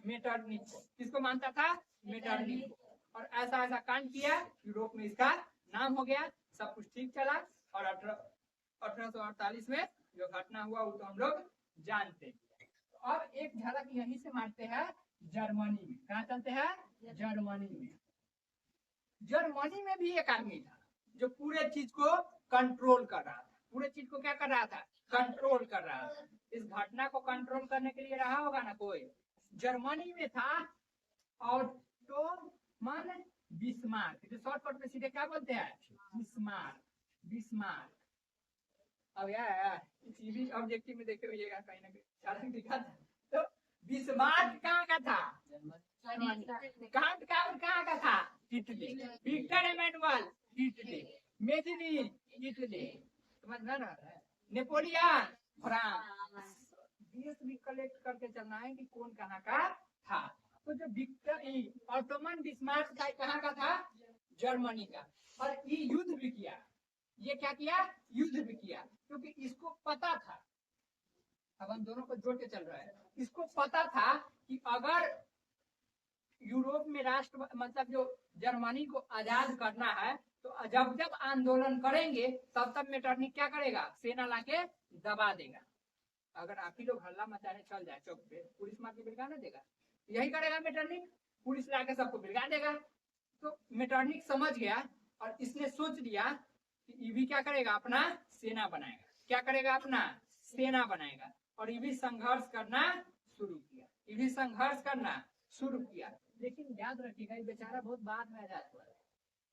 मेटरनिक को। किसको मानता था? मेटरनिक को। और ऐसा ऐसा कांड किया, यूरोप में इसका नाम हो गया, सब कुछ ठीक चला। और 1848 में जो घटना हुआ वो तो हम लोग जानते हैं। तो अब एक झलक यहीं से मारते हैं जर्मनी में। कहाँ चलते हैं? जर्मनी में। जर्मनी में भी एक आदमी था जो पूरे चीज को कंट्रोल कर रहा था। पूरे चीज को क्या कर रहा था? कंट्रोल कर रहा था। इस घटना को कंट्रोल करने के लिए रहा होगा ना कोई। जर्मनी में था ऑटोमन बिस्मार्क, जो शॉर्टकट में सीधे क्या बोलते हैं? बिस्मार्क। बिस्मार्क। अब यार टीवी ऑब्जेक्टिव में देखे होइएगा कहीं ना कहीं दिखा था। तो बिस्मार्क कहाँ का था? कांट कहाँ का था? Italy. Victor Emmanuel Italy. Mazzini Italy. समझ में ना? Napoleon France. देश भी कलेक्ट करके चलना है कि कौन कहाँ का था। तो जो विक्टर ऑटोमन बिस्मार्क था कहाँ का था? जर्मनी का। और ये युद्ध भी किया। ये क्या किया? युद्ध भी किया, क्योंकि इसको पता था। अब हम दोनों को जोड़ के चल रहा है। इसको पता था कि अगर यूरोप में राष्ट्र मतलब जो जर्मनी को आजाद करना है, तो जब जब आंदोलन करेंगे तब तब मेटरनिक क्या करेगा? सेना लाके दबा देगा। अगर आप ही लोग हल्ला मचाने चल जाए चौक पे, पुलिस मार के बिलगा ना देगा? यही करेगा मेटरनिक, पुलिस लाके सबको बिलगा देगा। तो मेटरनिक समझ गया और इसने सोच लिया कि ईवी क्या करेगा? अपना सेना बनाएगा। क्या करेगा? अपना सेना बनाएगा। और ईवी संघर्ष करना शुरू किया। ईवी संघर्ष करना शुरू किया। लेकिन याद रखिएगा, बेचारा बहुत बाद में आजाद हुआ।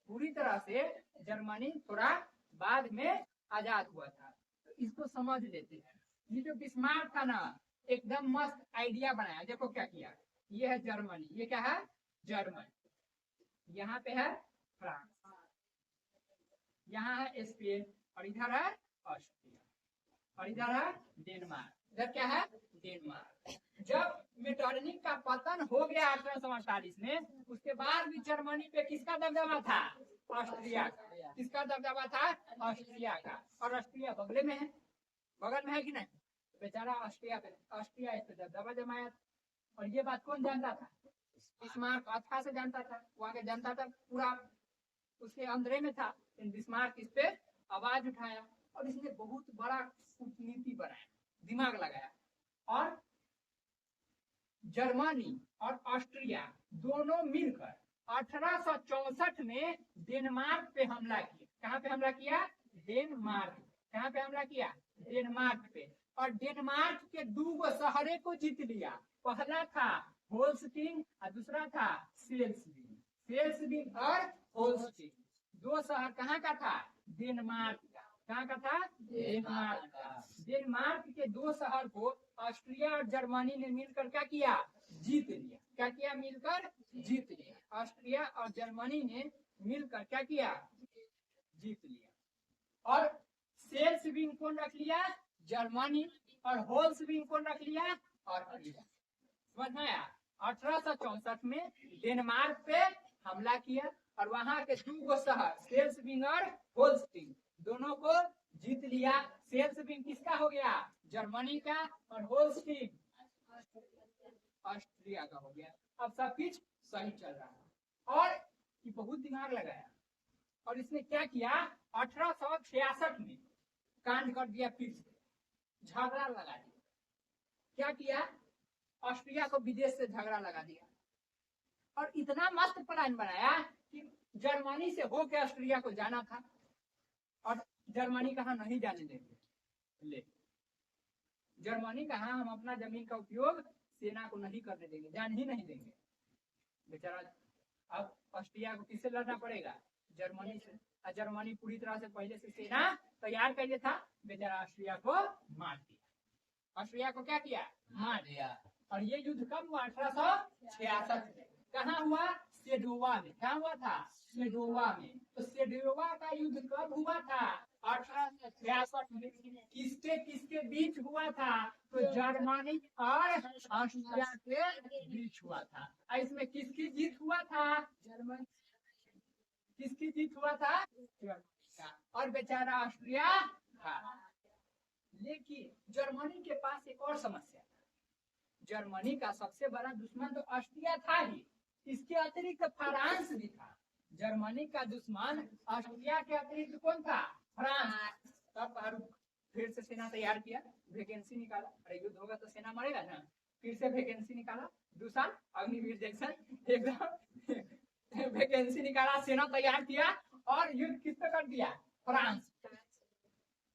पूरी तरह से जर्मनी थोड़ा बाद में आजाद हुआ था। तो इसको समझ लेते हैं। ये जो बिस्मार्क था ना, एकदम मस्त आइडिया बनाया। देखो क्या किया। ये है जर्मनी, ये क्या है? जर्मनी। यहाँ पे है फ्रांस, यहाँ है स्पेन, और इधर है ऑस्ट्रिया, और इधर है डेनमार्क। इधर क्या है? डेनमार्क। जब मेटरनिक का पतन हो गया 1848 में, उसके बाद भी जर्मनी पे किसका दबदबा था? ऑस्ट्रिया का। किसका दबदबा था? ऑस्ट्रिया का। और ऑस्ट्रिया बगले में है, बगल में है कि नहीं? बेचारा ऑस्ट्रिया इस पे दबदबा जमाया। और ये बात कौन जानता था? बिस्मार्क अच्छा से जानता था। वहां के जनता तक पूरा उसके अंदर में था। बिस्मार्क इस पे आवाज उठाया और इसने बहुत बड़ा कूटनीति बनाया, दिमाग लगाया। और जर्मनी और ऑस्ट्रिया दोनों मिलकर 1864 में डेनमार्क पे हमला किया। कहाँ पे हमला किया? डेनमार्क। कहाँ पे हमला किया? डेनमार्क पे। और डेनमार्क के दो शहरे को जीत लिया। पहला था होल्स्टीन और दूसरा था सेल्सविन। सेल्सविन और होल्स्टीन दो शहर कहाँ का था? डेनमार्क का। कहाँ का था? डेनमार्क का। डेनमार्क के दो शहर को ऑस्ट्रिया और जर्मनी ने मिलकर क्या किया? जीत लिया। क्या किया? मिलकर जीत लिया। ऑस्ट्रिया और जर्मनी ने मिलकर क्या किया? जीत लिया। और सेल्सविन कौन रख लिया? जर्मनी। और होल्स्विन कौन रख लिया? ऑस्ट्रिया। समझ में आया? 1864 में डेनमार्क पे हमला किया और वहां के दो शहर सेल्सविन और होल्स्टीन दोनों को जीत लिया। सेल्सविन किसका हो गया? जर्मनी का। और होल्स्टीन ऑस्ट्रिया का हो गया। अब सब कुछ सही चल रहा है। और ये बहुत दिमाग लगाया। और इसने क्या किया? 1866 में कांड कर दिया, फिर से झगड़ा लगा दिया। क्या किया? ऑस्ट्रिया को विदेश से झगड़ा लगा दिया। और इतना मस्त प्लान बनाया कि जर्मनी से होकर ऑस्ट्रिया को जाना था। और जर्मनी कहा नहीं जाने देंगे। ले जर्मनी कहा हम अपना जमीन का उपयोग सेना को नहीं करने देंगे, जान ही नहीं देंगे। बेचारा अब ऑस्ट्रिया को किससे लड़ना पड़ेगा? जर्मनी से। और जर्मनी पूरी तरह से पहले से सेना तैयार कर लिया था। बेचारा ऑस्ट्रिया को मार दिया। ऑस्ट्रिया को क्या किया? मार दिया। और ये युद्ध कब हुआ? 1866 में। कहाँ हुआ? सेडोवा में। कहाँ हुआ था? सेडोवा में। तो सेडोवा का युद्ध कब हुआ था? 1866 में। किसके किसके बीच हुआ था? तो जर्मनी और ऑस्ट्रिया के बीच हुआ था। और इसमें किसकी जीत हुआ था? जर्मनी। किसकी जीत हुआ था? और बेचारा ऑस्ट्रिया था। लेकिन जर्मनी के पास एक और समस्या था। जर्मनी का सबसे बड़ा दुश्मन तो ऑस्ट्रिया था ही, इसके अतिरिक्त फ्रांस भी था। जर्मनी का दुश्मन ऑस्ट्रिया के अतिरिक्त कौन था? फ्रांस। तब फिर से सेना तैयार किया, वैकेंसी निकाला। अरे युद्ध होगा तो सेना मरेगा ना। फिर से वैकेंसी निकाला, 2 साल अग्निवीर जैक्सन एकदम वैकेंसी निकाला, सेना तैयार किया और युद्ध किस पे कर दिया? फ्रांस।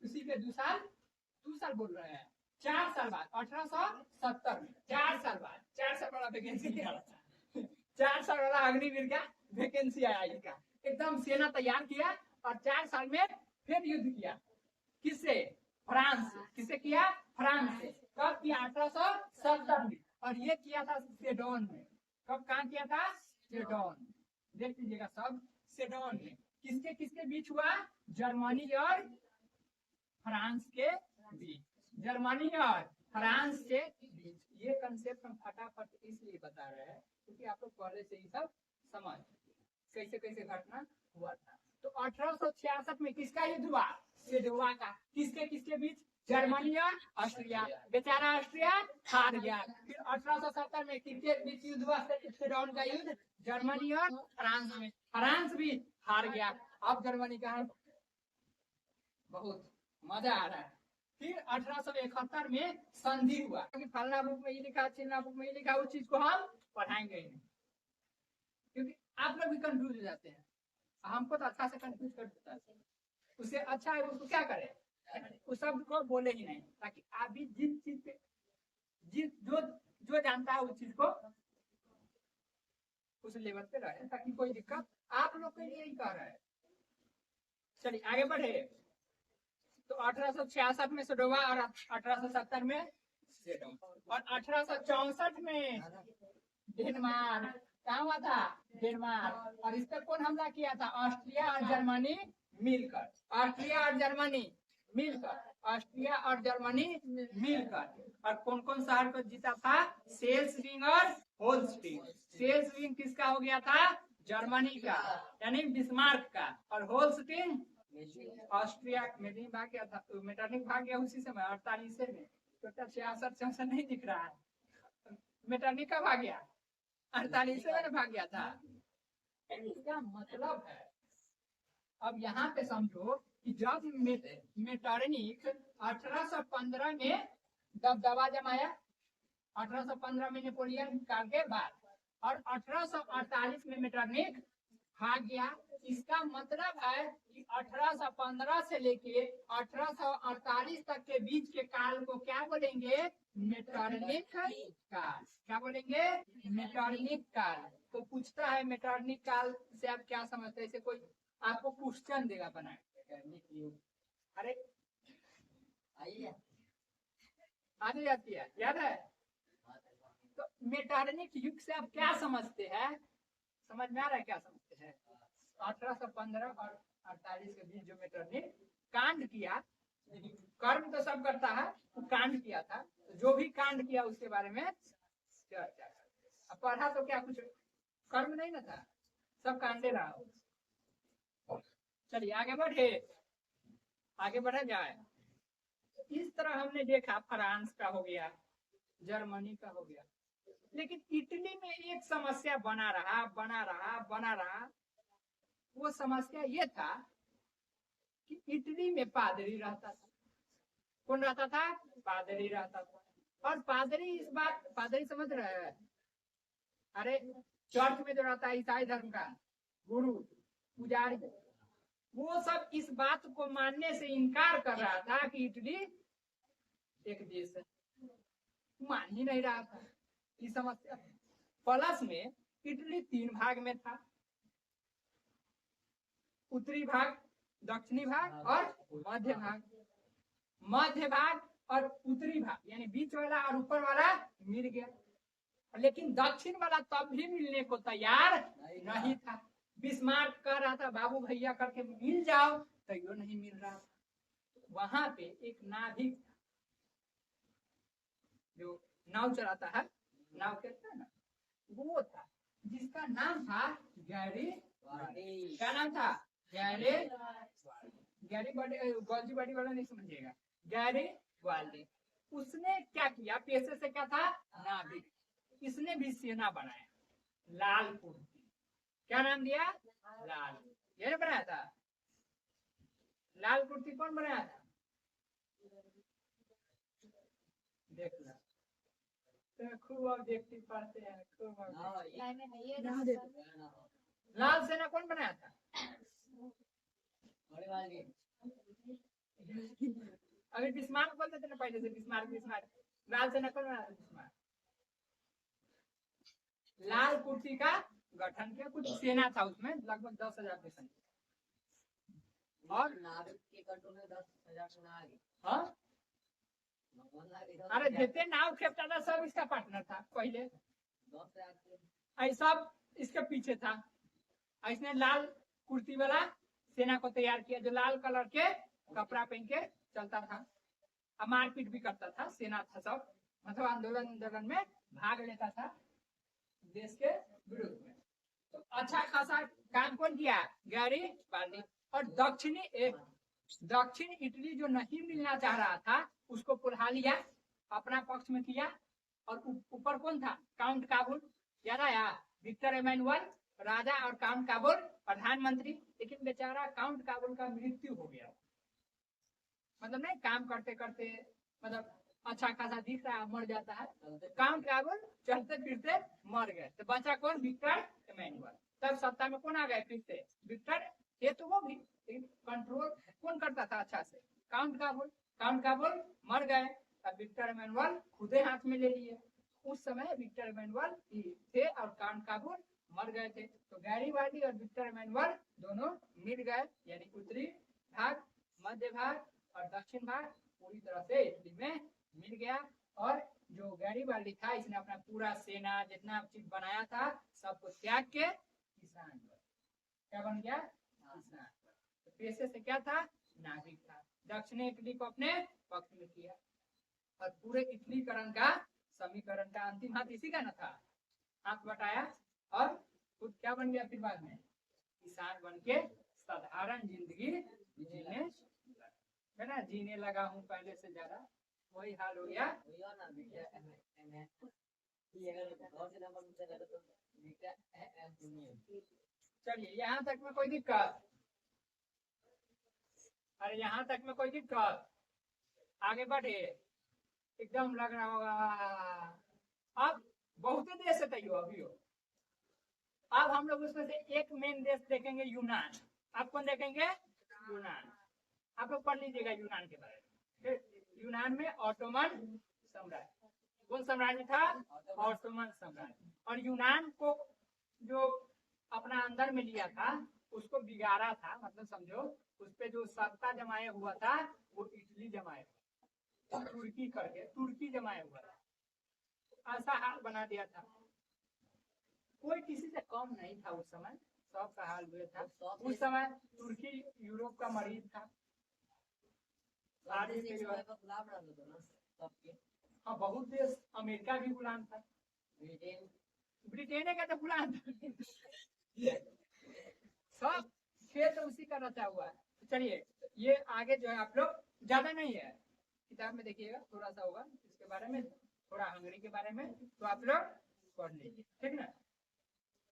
उसी के 2 साल बोल रहे हैं, 4 साल बाद 1870 में 4 साल बाद 4 साल वाला वैकेंसी निकाला था। 4 साल वाला अग्निवीर का वैकेंसी आया इसका। एकदम सेना तैयार किया और 4 साल में फिर युद्ध किया। किससे? फ्रांस से। किससे किया? फ्रांस से। कब किया? 1870 में। और ये किया था सेडोन में। कब कहाँ किया था? सेडोन। देख लीजिएगा सब सेडोन में। किसके किसके बीच हुआ? जर्मनी और फ्रांस के बीच। जर्मनी और फ्रांस के बीच। ये कंसेप्ट हम फटाफट इसलिए बता रहे हैं क्योंकि आप लोग पहले से ही सब समझ कैसे कैसे घटना हुआ था। तो 1866 में किसका युद्ध हुआ? सेडोवा का। किसके किसके बीच? जर्मनी और ऑस्ट्रिया। बेचारा ऑस्ट्रिया हार गया। फिर 1870 में किसके बीच युद्ध हुआ? सेडोन का युद्ध। जर्मनी और फ्रांस में। फ्रांस भी हार गया। अब जर्मनी का बहुत मजा आ रहा है। फिर 1871 में संधि हुआ। फलना बुक में ये लिखा, चिल्ला बुक में ये लिखा, उस चीज को हम पढ़ाएंगे नहीं क्योंकि आप लोग भी कंफ्यूज हो जाते हैं। हमको तो अच्छा से कंफ्यूज कर देता है। उससे अच्छा है उसको क्या करें, उस शब्द को बोले ही नहीं, ताकि आप भी जिस चीज पे जो जो जानता है उस चीज को उस लेवल पे रहे, ताकि कोई दिक्कत आप लोग के लिए ही कर रहे हैं। चलिए आगे बढ़े। तो 1866 में सेडोवा और 1870 में सेडोन और 1864 में डेनमार्क। कहाँ हुआ था? डेनमार्क। और इस पर कौन हमला किया था? ऑस्ट्रिया और जर्मनी मिलकर। ऑस्ट्रिया और जर्मनी मिलकर। ऑस्ट्रिया और जर्मनी मिलकर। और कौन कौन शहर को जीता था? सेल्सविंग और होल्स्टीन। सेल्सविंग किसका हो गया था? जर्मनी का, यानी बिस्मार्क का। और होल्स्टीन ऑस्ट्रिया। मेटरनिक भाग गया था, मेटरनिक भाग गया उसी समय 48 में। तो 66 नहीं दिख रहा है। मेटरनिक का भाग गया 48 में भाग गया था। इसका मतलब है, अब यहाँ पे समझो कि जब मेटरनिक 1815 में दबदबा जमाया, 1815 में नेपोलियन काल के बाद, और 1848 में मेटरनिक भाग गया। इसका मतलब है कि 1815 से लेके 1848 तक के बीच के काल को क्या बोलेंगे? मेटरनिक काल। क्या बोलेंगे? मेटरनिक काल। तो पूछता है मेटरनिक काल से आप क्या समझते हैं? जैसे कोई आपको क्वेश्चन देगा बना, अरे आइए आने जाती है, याद है? तो मेटरनिक युग से आप क्या समझते हैं? समझ में आ रहा है क्या समझते हैं? 1815 और 48 के बीच जो मेटरनिक कांड किया, कर्म तो सब करता है, तो कांड किया था, तो जो भी कांड किया उसके बारे में चर्चा। अब पढ़ा तो क्या कुछ कर्म नहीं ना था, सब कांडे रहा। चलिए आगे बढ़े, आगे बढ़ा जाए। इस तरह हमने देखा फ्रांस का हो गया, जर्मनी का हो गया, लेकिन इटली में एक समस्या बना रहा। वो समस्या ये था कि इटली में पादरी रहता था। कौन रहता था? पादरी रहता था। और पादरी, इस बात पादरी समझ रहे हैं? अरे चर्च में जो रहता है ईसाई धर्म का गुरु पुजारी, वो सब इस बात को मानने से इनकार कर रहा था कि इटली एक देश है। मान ही नहीं रहा था। इस समस्या प्लस में इटली 3 भाग में था, उत्तरी भाग, दक्षिणी भाग और मध्य भाग। मध्य भाग और उत्तरी भाग यानी बीच वाला और ऊपर वाला मिल गया, लेकिन दक्षिण वाला तब भी मिलने को तैयार नहीं था। बिस्मार्क कह रहा था बाबू भैया करके मिल जाओ, तो यो नहीं मिल रहा था। वहां पे एक नाविक जो नाव चलाता है, नाव कहते हैं ना, वो था जिसका नाम था गैरी। क्या नाम था? गैरी गॉल्जी बॉडी वाला नहीं समझिएगा, गैरी ग्वाल्डी। उसने क्या किया? पेशे से क्या था? नाविक। इसने भी सेना बनाया, लाल कुर्ती। क्या नाम दिया? लाल। ये बनाया था लाल कुर्ती। कौन बनाया था? देख लो, तो खूब ऑब्जेक्टिव पढ़ते हैं, खूब। लाल सेना कौन बनाया था? अभी बिस्मार्क बोलते थे ना पहले से, बिस्मार्क। लाल सेना कौन बनाया था? बिस्मार्क। लाल कुर्सी का गठन किया, कुछ सेना था उसमें, लगभग 10,000 की संख्या। और नाविक के कटोरे 10,000 सुना। हाँ अरे जितने नाव खेपता था सब इसका पार्टनर था पहले, सब इसके पीछे था। इसने लाल कुर्ती वाला सेना को तैयार किया जो लाल कलर के कपड़ा पहन के चलता था, अब मारपीट भी करता था, सेना था सब, मतलब आंदोलन में भाग लेता था देश के विरुद्ध में। तो अच्छा खासा काम कौन किया? गैरिबाल्दी। और दक्षिण इटली जो नहीं मिलना चाह रहा था उसको पुल्हा लिया, अपना पक्ष में किया। और ऊपर कौन था? काउंट काबुल, याद आया? विक्टर एमेनुअल राजा और काउंट काबुल प्रधानमंत्री। लेकिन बेचारा काउंट काबुल का मृत्यु हो गया, मतलब नहीं काम करते करते, मतलब अच्छा खासा दिख रहा मर जाता है। काउंट काबुल चलते फिरते मर गए, तो बचा कौन? Victor Emmanuel. तब सत्ता में कौन आ गए फिर से? विक्टर। ये तो वो भी कंट्रोल कौन करता था अच्छा से? काउंट काबुल मर गए, तब विक्टर एमेनुअल खुदे हाथ में ले लिए। उस समय विक्टर एमेनुअल थे और काउंट काबुल मर गए थे। तो गैरिबाल्दी और विक्टर एमेनुअल दोनों मिल गए, यानी उत्तरी भाग, मध्य भाग और दक्षिण भाग पूरी तरह से इटली में मिल गया। और जो गैरिबाल्दी था इसने अपना पूरा सेना जितना चीज बनाया था सबको त्याग के किसान बन। क्या बन गया? किसान। तो पेशे से क्या था? नाविक था। दक्षिण इटली को अपने पक्ष में किया और पूरे इटलीकरण का समीकरण का अंतिम हाथ इसी का न था, हाथ बटाया और खुद क्या बन गया? फिर बाद में किसान बन के साधारण जिंदगी जीने, है ना, जीने लगा हूँ पहले से ज्यादा, वही हाल हो गया। चलिए यहाँ तक में कोई दिक्कत? अरे यहाँ तक में कोई दिक्कत? आगे बढ़े, एकदम लग रहा होगा अब बहुत देश है तैयो अभी हो। अब हम लोग उसमें से एक मेन देश देखेंगे, यूनान। आप कौन देखेंगे? यूनान। आप लोग पढ़ लीजिएगा यूनान के बारे में। यूनान में ऑटोमन साम्राज्य, कौन साम्राज्य था? ऑटोमन साम्राज्य। और यूनान को जो अपना अंदर में लिया था उसको बिगाड़ा था, मतलब समझो उस पर जो सत्ता जमाए हुआ था वो इटली जमाए हुआ, तुर्की करके तुर्की जमाए हुआ था, ऐसा हाल बना दिया था। कोई किसी से कम नहीं था उस समय, सबका हाल हुआ था। उस समय तुर्की यूरोप का मरीज था। हाँ बहुत देश, अमेरिका भी गुलाम था, ब्रिटेन का तो गुलाम था। सब खेल उसी का रचा हुआ है। चलिए ये आगे जो है आप लोग, ज्यादा नहीं है, किताब में देखिएगा थोड़ा सा होगा इसके बारे में, थोड़ा हंगरी के बारे में, तो आप लोग पढ़ लीजिए, ठीक ना।